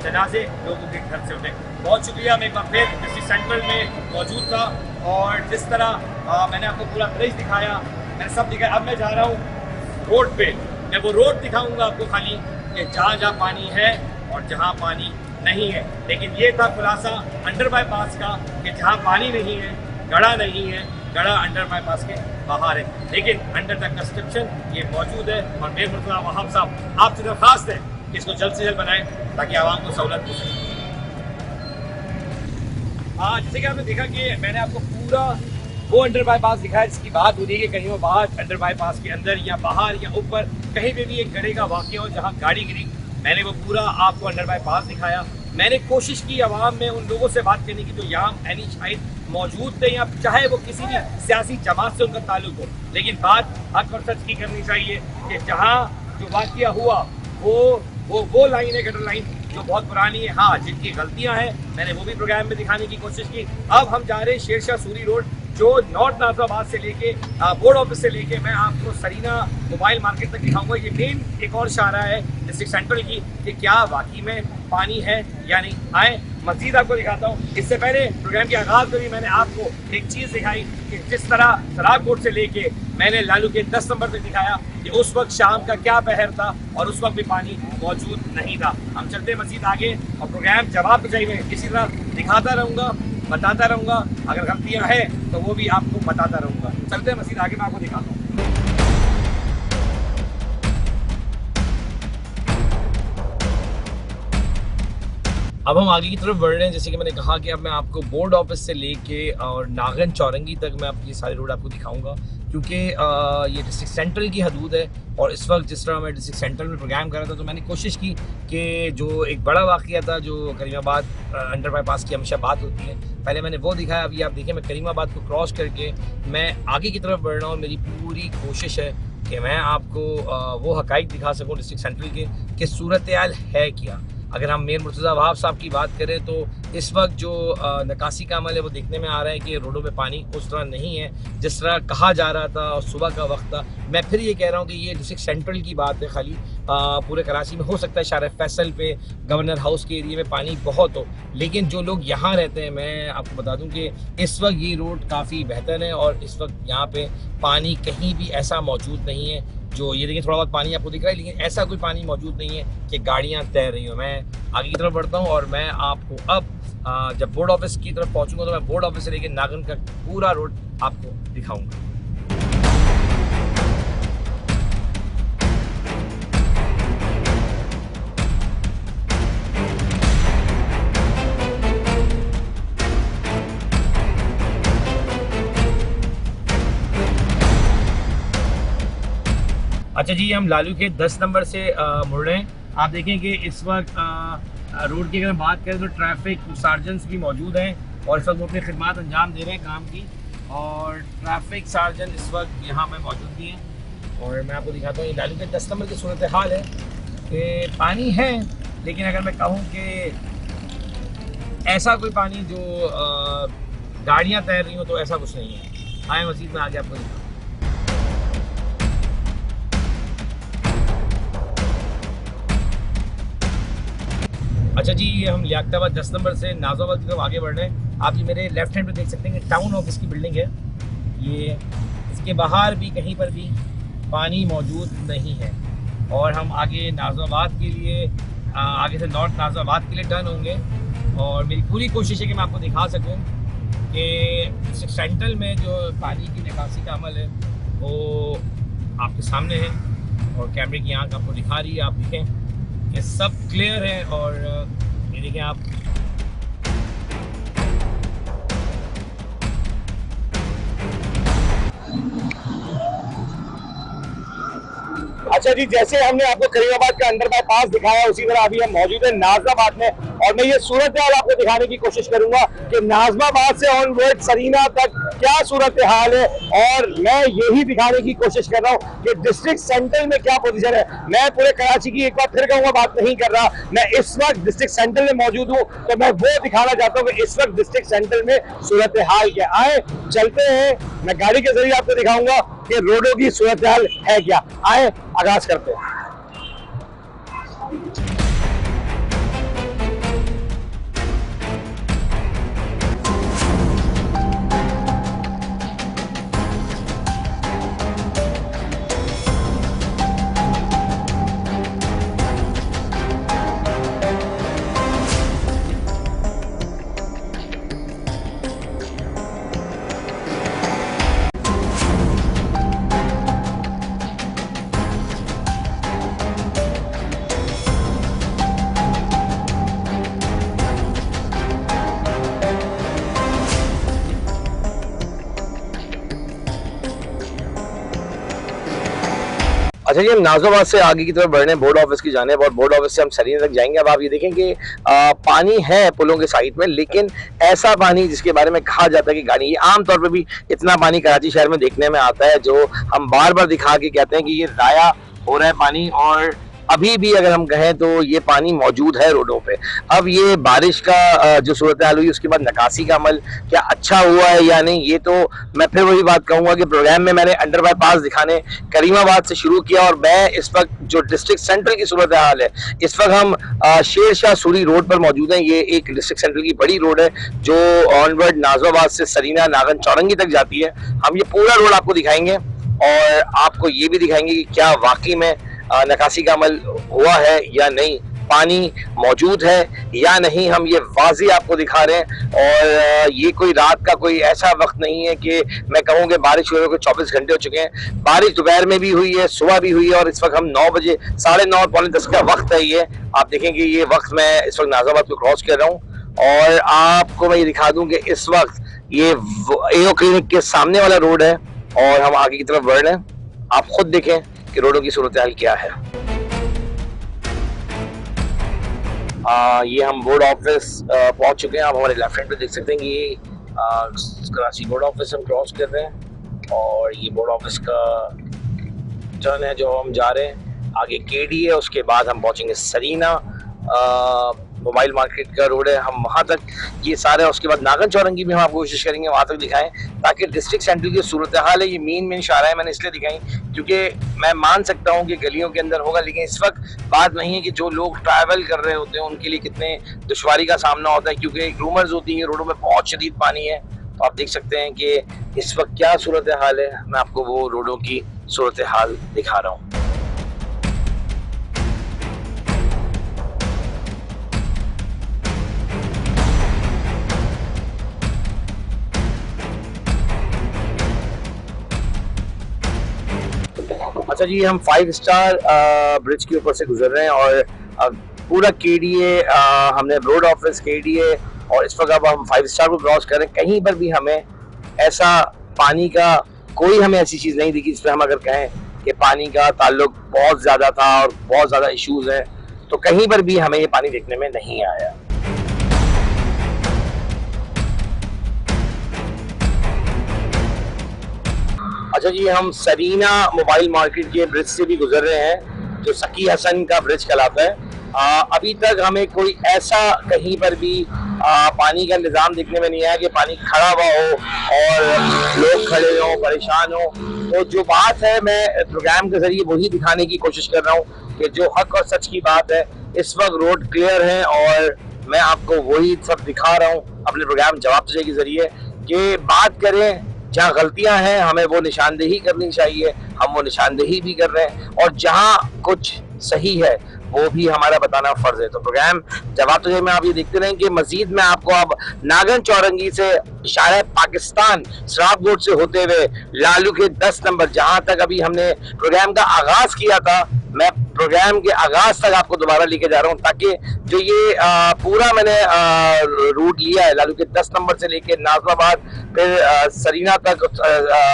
जनाजे लोगों के घर से उठे। बहुत शुक्रिया। मैं एक बार फिर डिस्ट्रिक्ट सेंट्रल में मौजूद था और जिस तरह मैंने आपको पूरा ब्रिज दिखाया, मैंने सब दिखाया। अब मैं जा रहा हूँ रोड पे। मैं वो रोड दिखाऊंगा आपको खाली कि जहाँ जहाँ पानी है और जहाँ पानी नहीं है। लेकिन ये था खुलासा अंडर बाईपास का कि जहाँ पानी नहीं है, गड़ा नहीं है, गड़ा अंडर बाईपास के बाहर है, लेकिन अंडर द कंस्ट्रक्शन ये मौजूद है। और मेयर मुर्तज़ा वहाब साहब आपसे दरख्वास्त है कि इसको जल्द से जल्द बनाएं ताकि आवाम को सहूलत हो सके। जैसे कि आपने देखा कि मैंने आपको पूरा वो अंडर बाईपास दिखाया जिसकी बात हो रही है कि कहीं वो बाहर अंडर बाईपास के अंदर या बाहर या ऊपर कहीं पे भी एक गड़े का वाक़या हो जहाँ गाड़ी गिरी। मैंने वो पूरा आपको अंडर बाईपास दिखाया। मैंने कोशिश की आवाम में उन लोगों से बात करने की जो यहाँ एनी शायद मौजूद थे, या चाहे वो किसी भी सियासी जमात से उनका ताल्लुक हो, लेकिन बात हक और सच की करनी चाहिए कि जहाँ जो वाक़या हुआ वो लाइन है, गटर लाइन जो बहुत पुरानी है। हाँ, जिनकी गलतियाँ हैं मैंने वो भी प्रोग्राम में दिखाने की कोशिश की। अब हम जा रहे हैं शेरशाह सूरी रोड जो नॉर्थ नाज़राबाद से लेके बोर्ड ऑफिस से लेके मैं आपको सरीना मोबाइल मार्केट तक दिखाऊंगा। ये मेन एक और शाहराह है डिस्ट्रिक्ट सेंट्रल की कि क्या वाकई में पानी है या नहीं। आए मजीद आपको दिखाता हूँ। इससे पहले प्रोग्राम के आगाज़ में भी मैंने आपको एक चीज़ दिखाई कि जिस तरह सरागकोट से लेके मैंने लालू के 10 नंबर तक दिखाया कि उस वक्त शाम का क्या पहर था और उस वक्त भी पानी मौजूद नहीं था। हम चलते मजीद आगे और प्रोग्राम जवाब चाहिए इसी तरह दिखाता रहूँगा, बताता रहूँगा। अगर गलतियाँ हैं तो वो भी आपको बताता रहूँगा। चलते मजीद आगे, मैं आपको दिखाता हूँ। अब हम आगे की तरफ बढ़ रहे हैं। जैसे कि मैंने कहा कि अब मैं आपको बोर्ड ऑफिस से लेके और नागन चौरंगी तक मैं आपकी सारी रोड आपको दिखाऊंगा, क्योंकि ये डिस्ट्रिक्ट सेंट्रल की हदूद है। और इस वक्त जिस तरह मैं डिस्ट्रिक्ट सेंट्रल में प्रोग्राम कर रहा था तो मैंने कोशिश की कि जो एक बड़ा वाक़या था जो करीमाबाद अंडर बाईपास की हमेशा बात होती है, पहले मैंने वो दिखाया। अभी आप देखिए मैं करीमाबाद को क्रॉस करके मैं आगे की तरफ बढ़ रहा हूँ। मेरी पूरी कोशिश है कि मैं आपको वो हक़ाइक़ दिखा सकूँ डिस्ट्रिक्ट सेंट्रल के कि सूरत हाल है क्या। अगर हम मेयर मुर्तज़ा वहाब साहब की बात करें तो इस वक्त जो नकासी का अमल है वो देखने में आ रहा है कि रोडों में पानी उस तरह नहीं है जिस तरह कहा जा रहा था और सुबह का वक्त था। मैं फिर ये कह रहा हूँ कि ये डिस्ट्रिक्ट सेंट्रल की बात है, खाली पूरे कराची में हो सकता है शारा फैसल पे गवर्नर हाउस के एरिया में पानी बहुत हो, लेकिन जो लोग यहाँ रहते हैं मैं आपको बता दूँ कि इस वक्त ये रोड काफ़ी बेहतर है और इस वक्त यहाँ पे पानी कहीं भी ऐसा मौजूद नहीं है जो ये देखिए थोड़ा बहुत पानी आपको दिख रहा है, लेकिन ऐसा कोई पानी मौजूद नहीं है कि गाड़ियाँ तैर रही हो। मैं आगे की तरफ बढ़ता हूँ और मैं आपको अब जब बोर्ड ऑफिस की तरफ पहुँचूंगा तो मैं बोर्ड ऑफिस से लेकर नागन का पूरा रोड आपको दिखाऊंगा। अच्छा जी, हम लालू के 10 नंबर से मुड़ रहे हैं। आप देखें कि इस वक्त रोड की अगर बात करें तो ट्रैफिक सार्जेंट्स भी मौजूद हैं और इस वक्त वो अपनी खिदमत अंजाम दे रहे हैं काम की, और ट्रैफिक सार्जेंट इस वक्त यहाँ पे मौजूद भी हैं। और मैं आपको दिखाता हूँ ये लालू के 10 नंबर की सूरत हाल है कि पानी है, लेकिन अगर मैं कहूँ कि ऐसा कोई पानी जो गाड़ियाँ तैर रही हो तो ऐसा कुछ नहीं है। आए मज़ीद में आगे आपको दिखाऊँ। अच्छा जी, ये हम लियाकताबाद 10 नंबर से नाज़ाबाद की तरफ आगे बढ़ रहे हैं। आप ये मेरे लेफ्ट हैंड पे देख सकते हैं कि टाउन ऑफिस की बिल्डिंग है ये। इसके बाहर भी कहीं पर भी पानी मौजूद नहीं है और हम आगे नाज़ाबाद के लिए आगे से नॉर्थ नाज़ाबाद के लिए टर्न होंगे। और मेरी पूरी कोशिश है कि मैं आपको दिखा सकूं कि सेंट्रल में जो पानी की निकासी का अमल है वो आपके सामने है और कैमरे की आँख आपको दिखा रही है। आप देखें ये सब क्लियर है और ये देखिए आप। अच्छा जी, जैसे हमने आपको करीमाबाद का अंडर बाईपास दिखाया उसी तरह अभी हम मौजूद है नाज़ाबाद में और मैं ये सूरत हाल आपको दिखाने की कोशिश करूंगा कि नाज़ाबाद से ऑनवर्ड सरीना तक क्या सूरत हाल है। और मैं यही दिखाने की कोशिश कर रहा हूँ कि डिस्ट्रिक्ट सेंट्रल में क्या पोजीशन है। मैं पूरे कराची की एक बार फिर कहूँगा बात नहीं कर रहा, मैं इस वक्त डिस्ट्रिक्ट सेंट्रल में मौजूद हूँ, तो मैं वो दिखाना चाहता हूँ कि इस वक्त डिस्ट्रिक्ट सेंट्रल में सूरत हाल क्या। आए चलते हैं, मैं गाड़ी के जरिए आपको दिखाऊंगा कि रोडों की सूरत हाल है क्या। आए आगाज करते हैं। अच्छा जी, हम नाज़ाबाद से आगे की तरफ बढ़ रहे हैं बोर्ड ऑफिस की जाने और बोर्ड ऑफिस से हम सरीना तक जाएंगे। अब आप ये देखें कि पानी है पुलों के साइड में, लेकिन ऐसा पानी जिसके बारे में कहा जाता है कि गाड़ी, ये आमतौर पे भी इतना पानी कराची शहर में देखने में आता है जो हम बार बार दिखा के कहते हैं कि ये ज़ाया हो रहा है पानी, और अभी भी अगर हम कहें तो ये पानी मौजूद है रोडों पे। अब ये बारिश का जो सूरत हाल हुई उसके बाद निकासी का अमल क्या अच्छा हुआ है या नहीं, ये तो मैं फिर वही बात कहूँगा कि प्रोग्राम में मैंने अंडर बाईपास दिखाने करीमाबाद से शुरू किया और मैं इस वक्त जो डिस्ट्रिक्ट सेंट्रल की सूरत हाल है, इस वक्त हम शेर शाह सूरी रोड पर मौजूद हैं। ये एक डिस्ट्रिक्ट सेंट्रल की बड़ी रोड है जो ऑनवर्ड नाज़ाबाद से सरीना नागन चौरंगी तक जाती है। हम ये पूरा रोड आपको दिखाएंगे और आपको ये भी दिखाएंगे कि क्या वाकई में निकासी का अमल हुआ है या नहीं, पानी मौजूद है या नहीं, हम ये वाज़ी आपको दिखा रहे हैं। और ये कोई रात का कोई ऐसा वक्त नहीं है कि मैं कहूँ कि बारिश हुए को 24 घंटे हो चुके हैं। बारिश दोपहर में भी हुई है, सुबह भी हुई है और इस वक्त हम 9 बजे 9:30 पौने 10 का वक्त है। ये आप देखें कि ये वक्त मैं इस वक्त नाज़ाबाद को क्रॉस कर रहा हूँ और आपको मैं ये दिखा दूँ कि इस वक्त ये एओ क्लिनिक के सामने वाला रोड है और हम आगे की तरफ बढ़ रहे हैं। आप खुद देखें कि रोडों की सूरत हाल क्या है। ये हम बोर्ड ऑफिस पहुंच चुके हैं। आप हमारे लेफ्ट हैंड पे देख सकते हैं कि ये कराची बोर्ड ऑफिस हम क्रॉस कर रहे हैं और ये बोर्ड ऑफिस का टर्न है जो हम जा रहे हैं। आगे केडी है, उसके बाद हम पहुंचेंगे सरीना, मोबाइल मार्केट का रोड है, हम वहाँ तक ये सारे, उसके बाद नागन चौरंगी भी हम आपको कोशिश करेंगे वहाँ तक दिखाएं ताकि डिस्ट्रिक्ट सेंट्रल की सूरत हाल है। ये मेन शाहराह मैंने इसलिए दिखाई क्योंकि मैं मान सकता हूँ कि गलियों के अंदर होगा, लेकिन इस वक्त बात नहीं है कि जो लोग ट्रैवल कर रहे होते हैं उनके लिए कितने दुश्वारी का सामना होता है, क्योंकि रूमर्स होती है रोडों में बहुत शदीद पानी है। तो आप देख सकते हैं कि इस वक्त क्या सूरत हाल है, मैं आपको वो रोडों की सूरत हाल दिखा रहा हूँ। अच्छा जी, हम 5 स्टार ब्रिज के ऊपर से गुजर रहे हैं और पूरा केडीए, हमने रोड ऑफिस केडीए, और इस वक्त अब हम 5 स्टार को क्रॉस कर रहे हैं। कहीं पर भी हमें ऐसा पानी का कोई हमें ऐसी चीज़ नहीं दिखी जिसमें हम अगर कहें कि पानी का ताल्लुक बहुत ज़्यादा था और बहुत ज़्यादा इश्यूज हैं, तो कहीं पर भी हमें ये पानी देखने में नहीं आया। अच्छा जी, हम सरीना मोबाइल मार्केट के ब्रिज से भी गुजर रहे हैं जो सकी हसन का ब्रिज कहलाता है। अभी तक हमें कोई ऐसा कहीं पर भी पानी का निज़ाम देखने में नहीं आया कि पानी खड़ा हुआ हो और लोग खड़े हो, परेशान हो। तो जो बात है, मैं प्रोग्राम के जरिए वही दिखाने की कोशिश कर रहा हूँ कि जो हक और सच की बात है, इस वक्त रोड क्लियर है और मैं आपको वही सब दिखा रहा हूँ अपने प्रोग्राम जवाब तुझे के जरिए कि बात करें जहाँ गलतियां हैं हमें वो निशानदेही करनी चाहिए, हम वो निशानदेही भी कर रहे हैं, और जहाँ कुछ सही है वो भी हमारा बताना फर्ज है। तो प्रोग्राम जवाब तुझे में आप ये देखते रहें कि मजीद मैं आपको अब नागन चौरंगी से इशारा पाकिस्तान सराबकोट से होते हुए लालू के 10 नंबर जहां तक अभी हमने प्रोग्राम का आगाज किया था, मैं प्रोग्राम के आगाज तक आपको दोबारा लेके जा रहा हूं, ताकि जो ये पूरा मैंने रूट लिया है लालू के 10 नंबर से लेके नाजमाबाद, फिर सरीना तक,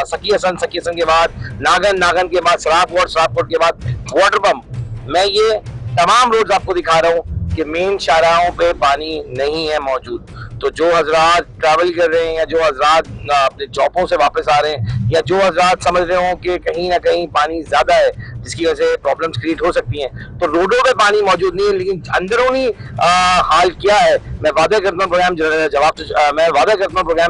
सकी हसन के बाद नागन, नागन के बाद सराबकोट के बाद वाटर पंप, मैं ये तमाम रोड आपको दिखा रहा हूँ कि मेन शाहराहों पे पानी नहीं है मौजूद। तो जो हजरात ट्रैवल कर रहे हैं या जो हजरात अपने जॉबों से वापस आ रहे हैं या जो हजरात समझ रहे हो कि कहीं ना कहीं पानी ज्यादा है जिसकी वजह से प्रॉब्लम्स क्रिएट हो सकती हैं, तो रोडों पे पानी मौजूद नहीं है, लेकिन अंदरूनी हाल क्या है मैं वादा करता हूँ प्रोग्राम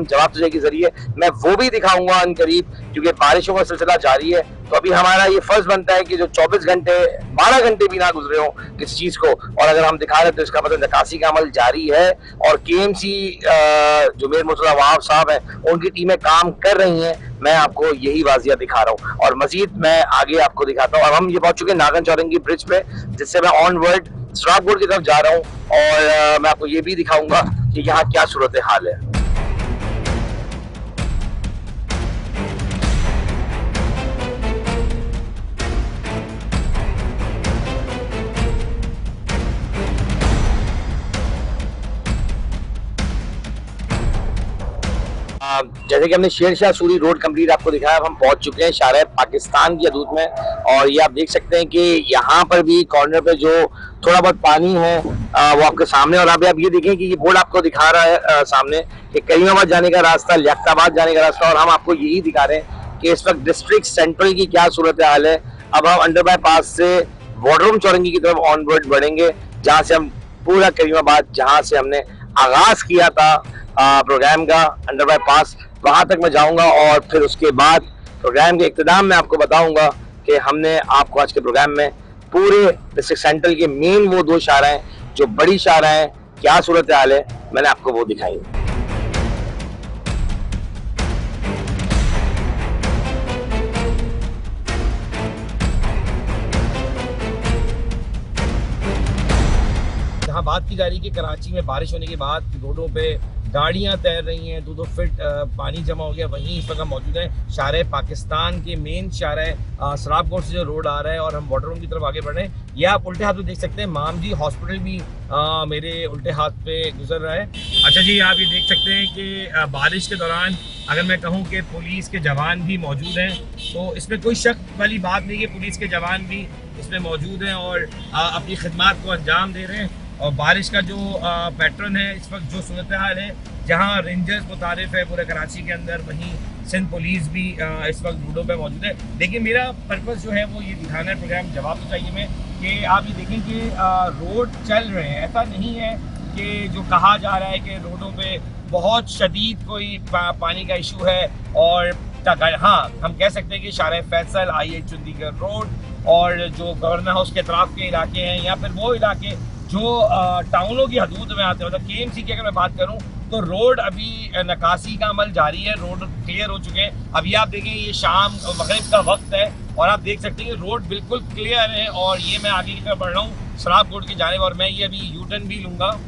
जवाब तुझे के जरिए मैं वो भी दिखाऊंगा इन करीब, क्योंकि बारिशों का सिलसिला जारी है। तो अभी हमारा ये फर्ज बनता है कि जो 24 घंटे 12 घंटे भी ना गुजरे हो किसी चीज को, और अगर हम दिखा रहे हैं तो इसका मतलब निकासी का अमल जारी है और केएमसी जो मेयर मुर्तजा वहाब साहब हैं उनकी टीमें काम कर रही हैं। मैं आपको यही वाजिया दिखा रहा हूँ और मजीद मैं आगे आपको दिखाता हूँ। अब हम ये पहुंच चुके हैं नागन चौरंगी ब्रिज पे, जिससे मैं ऑनवर्ड सराबकोट की तरफ जा रहा हूँ और मैं आपको ये भी दिखाऊंगा कि यहाँ क्या सूरत हाल है। जैसे कि हमने शेर शाह सूरी रोड कंप्लीट आपको दिखाया, अब हम पहुंच चुके हैं शाहराह पाकिस्तान की हदूद में, और ये आप देख सकते हैं कि यहाँ पर भी कॉर्नर पे जो थोड़ा बहुत पानी है वो आपके सामने, और अभी आप ये देखें कि ये बोर्ड आपको दिखा रहा है सामने कि करीमाबाद जाने का रास्ता, लियाकताबाद जाने का रास्ता, और हम आपको यही दिखा रहे हैं कि इस वक्त डिस्ट्रिक्ट सेंट्रल की क्या सूरत हाल है। अब हम अंडर बाईपास से वाटर चौरंगी की तरफ ऑनवर्ड बढ़ेंगे, जहाँ से हम पूरा करीमाबाद, जहाँ से हमने आगाज किया था प्रोग्राम का, अंडर बाईपास, वहां तक मैं जाऊंगा और फिर उसके बाद प्रोग्राम के इख्तिताम में आपको बताऊंगा कि हमने आपको आज के प्रोग्राम में पूरे डिस्ट्रिक्ट सेंट्रल के मेन वो 2 शाहराहें जो बड़ी शाहराहें क्या सूरत हाल है मैंने आपको वो दिखाई। जहाँ बात की जा रही है कि कराची में बारिश होने के बाद रोडों पे गाड़ियां तैर रही हैं, 2-2 फीट पानी जमा हो गया, वहीं इस वक्त मौजूद है शाहराह पाकिस्तान के मेन शाहराह सराबकोट से जो रोड आ रहा है और हम वाटर रूम की तरफ आगे बढ़ रहे हैं। ये आप उल्टे हाथ में देख सकते हैं, मामजी हॉस्पिटल भी मेरे उल्टे हाथ पे गुजर रहा है। अच्छा जी, आप ये देख सकते हैं कि बारिश के दौरान अगर मैं कहूँ कि पुलिस के जवान भी मौजूद हैं, तो इसमें कोई शक वाली बात नहीं है, पुलिस के जवान भी इसमें मौजूद हैं और अपनी खिदमत को अंजाम दे रहे हैं। और बारिश का जो पैटर्न है इस वक्त, जो सूरत हाल है, जहाँ रेंजर्स मुतारिफ है पूरे कराची के अंदर, वहीं सिंध पुलिस भी इस वक्त रोडों पे मौजूद है। लेकिन मेरा पर्पज़ जो है वो ये दिखाना है प्रोग्राम जवाब तो चाहिए में कि आप ये देखें कि रोड चल रहे हैं। ऐसा नहीं है कि जो कहा जा रहा है कि रोडों पे बहुत शदीद कोई पानी का इशू है, और हाँ हम कह सकते हैं कि शाहराह फैसल, IH चंडीगढ़ रोड और जो गवर्नर हाउस के अतराफ के इलाके हैं, या फिर वो इलाके जो टाउनों की हदूद में आते हैं, मतलब KMC की अगर मैं बात करूं तो रोड अभी नकासी का अमल जारी है, रोड क्लियर हो चुके हैं। अभी आप देखें ये शाम मगरिब का वक्त है और आप देख सकते हैं कि रोड बिल्कुल क्लियर है, और ये मैं आगे की तरफ बढ़ रहा हूँ सराबकोट की जानिब, और मैं ये अभी U-टर्न भी लूँगा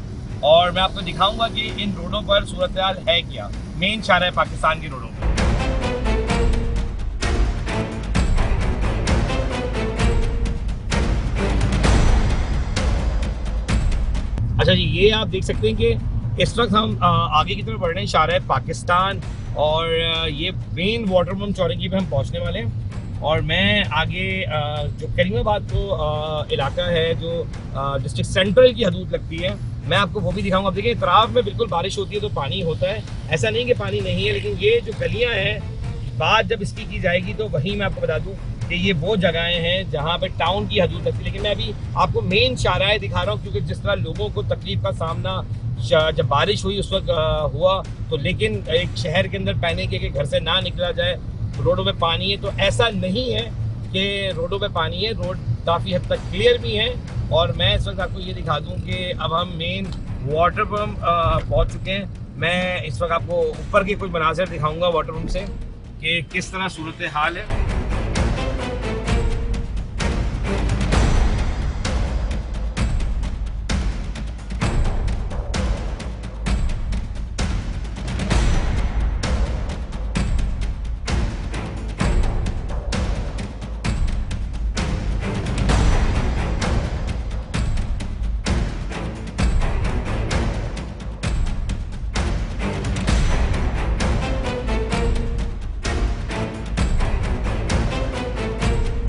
और मैं आपको दिखाऊंगा कि इन रोडों पर सूरत हाल है क्या, मेन शाहराह पाकिस्तान की रोडों पर। अच्छा जी, ये आप देख सकते हैं कि इस वक्त हम आगे की तरफ बढ़ रहे हैं, शाहराह पाकिस्तान, और ये मेन वाटरफ्रंट चौरंगी पे हम पहुंचने वाले हैं। और मैं आगे जो करीमाबाद को इलाका है जो डिस्ट्रिक्ट सेंट्रल की हदूद लगती है, मैं आपको वो भी दिखाऊंगा। आप देखिए इतराफ में बिल्कुल बारिश होती है तो पानी होता है, ऐसा नहीं कि पानी नहीं है, लेकिन ये जो गलियां हैं बात जब इसकी की जाएगी तो वहीं मैं आपको बता दूं कि ये वो जगहें हैं जहाँ पे टाउन की हदूद लगती है। लेकिन मैं अभी आपको मेन शाहराह दिखा रहा हूँ, क्योंकि जिस तरह लोगों को तकलीफ का सामना जब बारिश हुई उस वक्त हुआ, तो लेकिन एक शहर के अंदर पैनिक है कि घर से ना निकला जाए, रोडों में पानी है। तो ऐसा नहीं है कि रोडों में पानी है, रोड काफ़ी हद तक क्लियर भी हैं। और मैं इस वक्त आपको ये दिखा दूं कि अब हम मेन वाटर पम्प पहुँच चुके हैं। मैं इस वक्त आपको ऊपर के कुछ मनाज़िर दिखाऊंगा वाटर पम्प से कि किस तरह सूरत हाल है।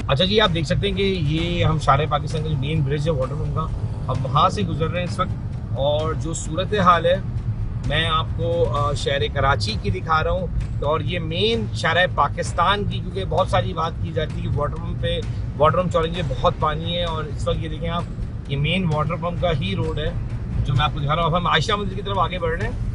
अच्छा जी, आप देख सकते हैं कि ये हम शाहराह पाकिस्तान का जो मेन ब्रिज है वाटर पम्प का, अब वहाँ से गुजर रहे हैं इस वक्त। और जो सूरत हाल है मैं आपको शहर कराची की दिखा रहा हूँ, और ये मेन शाहराह पाकिस्तान की, क्योंकि बहुत सारी बात की जाती है कि वाटर पम्प चौरंगी में बहुत पानी है। और इस वक्त ये देखें आप, ये मेन वाटर पम्प का ही रोड है जो मैं आपको दिखा रहा हूँ। अब हम आयशा मंदिर की तरफ आगे बढ़ रहे हैं।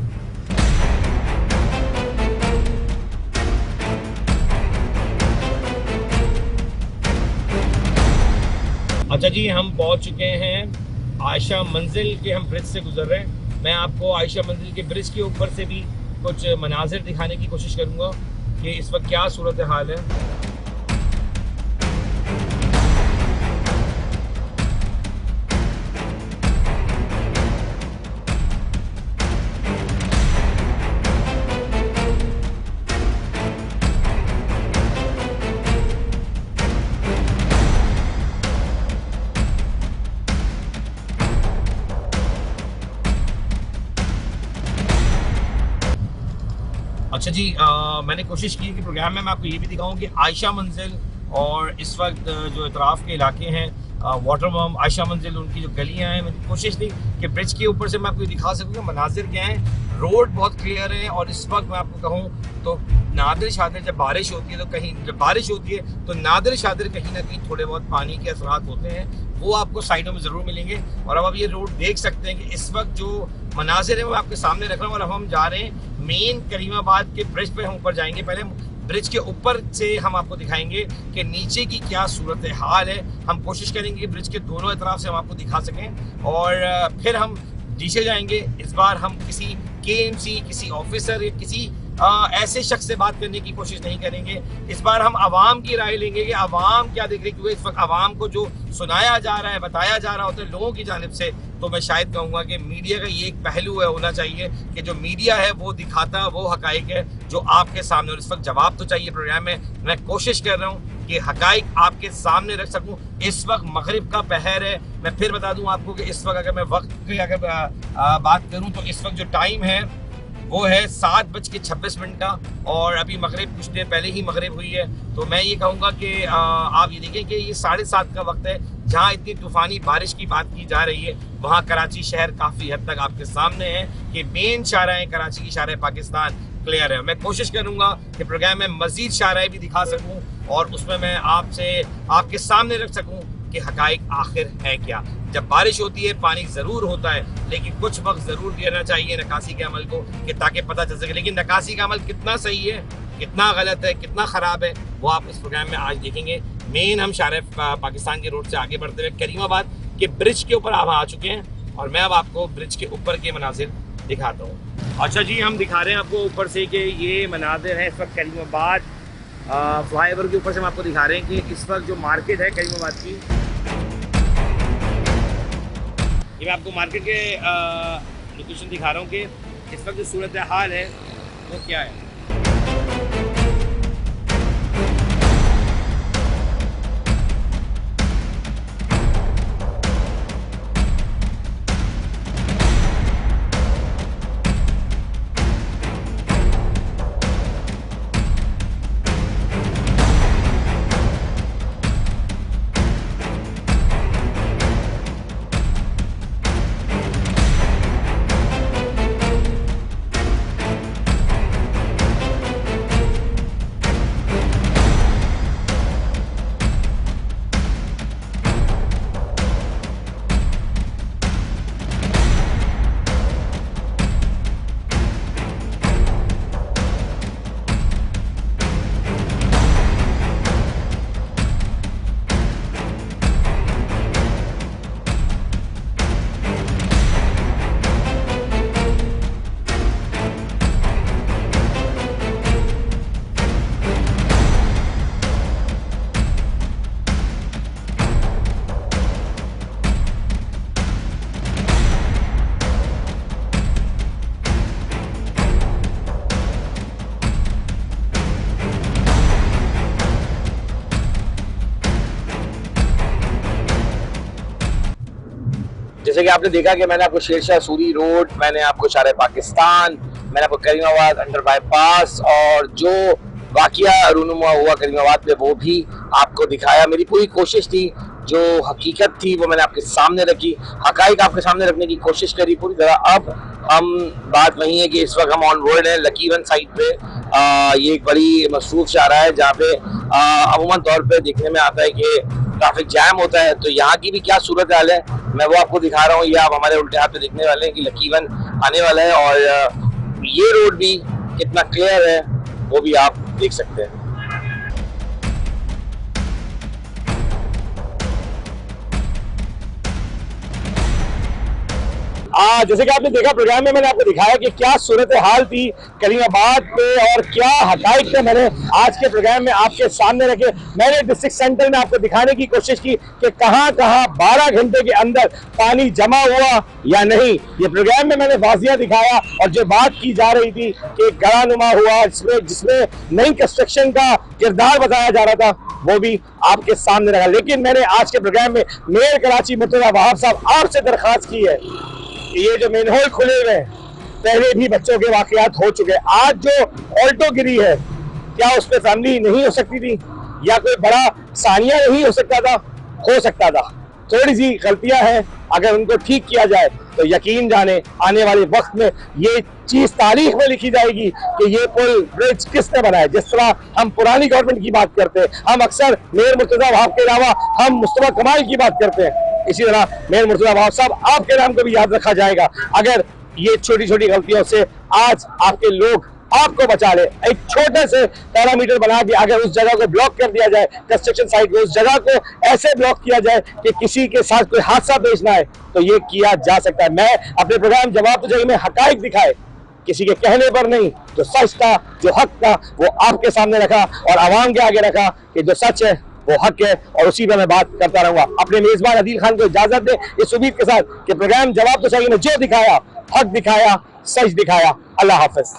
अच्छा जी, हम पहुंच चुके हैं आयशा मंजिल के, हम ब्रिज से गुजर रहे हैं। मैं आपको आयशा मंजिल के ब्रिज के ऊपर से भी कुछ मनाजिर दिखाने की कोशिश करूंगा कि इस वक्त क्या सूरत हाल है। अच्छा जी, मैंने कोशिश की कि प्रोग्राम में मैं आपको ये भी दिखाऊं कि आयशा मंजिल और इस वक्त जो इतराफ़ के इलाके हैं वाटर पम्प, आयशा मंजिल, उनकी जो गलियां हैं, मैंने कोशिश की कि ब्रिज के ऊपर से मैं आपको दिखा सकूँ कि मनाजिर क्या हैं। रोड बहुत क्लियर है, और इस वक्त मैं आपको कहूँ तो नादिर शादिर जब बारिश होती है, तो कहीं जब बारिश होती है तो नादिर शादिर कहीं ना कहीं थोड़े बहुत पानी के असरात होते हैं, वो आपको साइडों में ज़रूर मिलेंगे। और अब आप ये रोड देख सकते हैं कि इस वक्त जो मनाजिर है वो आपके सामने रख रहा हूँ। और अब हम जा रहे हैं मेन करीमाबाद के ब्रिज पे, हम ऊपर जाएंगे। पहले ब्रिज के ऊपर से हम आपको दिखाएंगे कि नीचे की क्या सूरत हाल है। हम कोशिश करेंगे कि ब्रिज के दोनों तरफ से हम आपको दिखा सकें, और फिर हम नीचे जाएंगे। इस बार हम किसी KMC, किसी ऑफिसर या किसी ऐसे शख्स से बात करने की कोशिश नहीं करेंगे। इस बार हम आवाम की राय लेंगे कि आवाम क्या देख रही है, क्योंकि इस वक्त आवाम को जो सुनाया जा रहा है, बताया जा रहा होता है लोगों की जानिब से, तो मैं शायद कहूँगा कि मीडिया का ये एक पहलू है, होना चाहिए कि जो मीडिया है वो दिखाता वो हकाइक है जो आपके सामने। और इस वक्त जवाब तो चाहिए प्रोग्राम में। मैं कोशिश कर रहा हूँ कि हकाइक आपके सामने रख सकूँ। इस वक्त मगरिब का पहर है। मैं फिर बता दूँ आपको कि इस वक्त अगर मैं वक्त की अगर बात करूँ तो इस वक्त जो टाइम है वो है 7:26 का, और अभी मगरिब कुछ देर पहले ही मगरिब हुई है। तो मैं ये कहूँगा कि आप ये देखें कि ये 7:30 का वक्त है। जहाँ इतनी तूफ़ानी बारिश की बात की जा रही है, वहाँ कराची शहर काफ़ी हद तक आपके सामने है कि मेन शाहराह कराची की, शाहराह पाकिस्तान क्लियर है। मैं कोशिश करूँगा कि प्रोग्राम में मज़ीद शाहराह भी दिखा सकूँ, और उसमें मैं आपसे आपके सामने रख सकूँ कि हकाइक आखिर है क्या। जब बारिश होती है पानी ज़रूर होता है, लेकिन कुछ वक्त ज़रूर देना चाहिए नकासी के अमल को, कि ताकि पता चल सके। लेकिन नकासी का अमल कितना सही है, कितना गलत है, कितना ख़राब है, वो आप इस प्रोग्राम में आज देखेंगे। मेन हम शाहराह पाकिस्तान के रोड से आगे बढ़ते हुए करीमाबाद के ब्रिज के ऊपर आप आ चुके हैं, और मैं अब आपको ब्रिज के ऊपर के मनाजिर दिखाता हूँ। अच्छा जी, हम दिखा रहे हैं आपको ऊपर से कि ये मनाजिर है इस वक्त करीमाबाद फ्लाईओवर के ऊपर से। हम आपको दिखा रहे हैं कि इस वक्त जो मार्केट है करीमाबाद की, ये मैं आपको मार्केट के लोकेशन दिखा रहा हूँ कि इस वक्त जो सूरत हाल है वो क्या है। जैसे कि आपने देखा कि मैंने आपको शेरशाह सूरी रोड, मैंने आपको शार पाकिस्तान, मैंने आपको करीमाबाद अंडर बाईपास और जो वाकया रूनुमा हुआ करीमाबाद पे वो भी आपको दिखाया। मेरी पूरी कोशिश थी, जो हकीकत थी वो मैंने आपके सामने रखी, हकाइक आपके सामने रखने की कोशिश करी पूरी तरह। अब हम बात वही है कि इस वक्त हम ऑन रोड है लकीवन साइड पे। ये एक बड़ी मसरूफ शाहराह है जहाँ पे अमूमन तौर पे देखने में आता है कि ट्रैफिक जैम होता है। तो यहाँ की भी क्या सूरत हाल है मैं वो आपको दिखा रहा हूँ। ये आप हमारे उल्टे हाथ पे देखने वाले हैं कि लकीवन आने वाला है और ये रोड भी कितना क्लियर है वो भी आप देख सकते हैं। जैसे कि आपने देखा प्रोग्राम में मैंने आपको दिखाया कि क्या सूरत हाल थी करीमाबाद पे और क्या हकाइक थे मैंने आज के प्रोग्राम में आपके सामने रखे। मैंने डिस्ट्रिक्ट सेंटर में आपको दिखाने की कोशिश की कि कहां 12 घंटे के अंदर पानी जमा हुआ या नहीं। ये प्रोग्राम में मैंने वाजिया दिखाया और जो बात की जा रही थी कि गड़ानुमा हुआ जिसमें नई कंस्ट्रक्शन का किरदार बताया जा रहा था वो भी आपके सामने रखा। लेकिन मैंने आज के प्रोग्राम में मेयर कराची मुर्तजा वहाब साहब आपसे दरख्वास्त की है, ये जो मेन होल खुले हुए हैं, पहले भी बच्चों के वाकयात हो चुके हैं। आज जो ऑल्टो गिरी है क्या उस पर फैमिली नहीं हो सकती थी या कोई बड़ा सानिया नहीं हो सकता था? हो सकता था। थोड़ी सी गलतियां हैं, अगर उनको ठीक किया जाए तो यकीन जाने आने वाले वक्त में ये चीज तारीख में लिखी जाएगी कि ये पुल ब्रिज किसने बनाया। जिस तरह हम पुरानी गवर्नमेंट की बात करते हैं, हम अक्सर मेयर मुर्तजा वहाब के अलावा हम मुस्तफा कमाल की बात करते हैं, इसी तरह मेयर मुर्तजा वहाब साहब आपके नाम को भी याद रखा जाएगा। अगर ये छोटी छोटी गलतियों से आज आपके लोग आपको बचा ले, एक छोटे से पैरामीटर बना के अगर उस जगह को ब्लॉक कर दिया जाए, कंस्ट्रक्शन साइट को उस जगह को ऐसे ब्लॉक किया जाए कि किसी के साथ कोई हादसा पेश ना आए, तो ये किया जा सकता है। मैं अपने प्रोग्राम जवाब तो जगह में हकाइक दिखाए, किसी के कहने पर नहीं, जो सच था जो हक था वो आपके सामने रखा और आवाम के आगे रखा कि जो सच है वो हक है और उसी पर मैं बात करता रहूंगा। अपने मेजबान अदील खान को इजाजत दे इस उम्मीद के साथ कि प्रोग्राम जवाब तो चाहिए में जो दिखाया, हक दिखाया, सच दिखाया। अल्लाह हाफिज।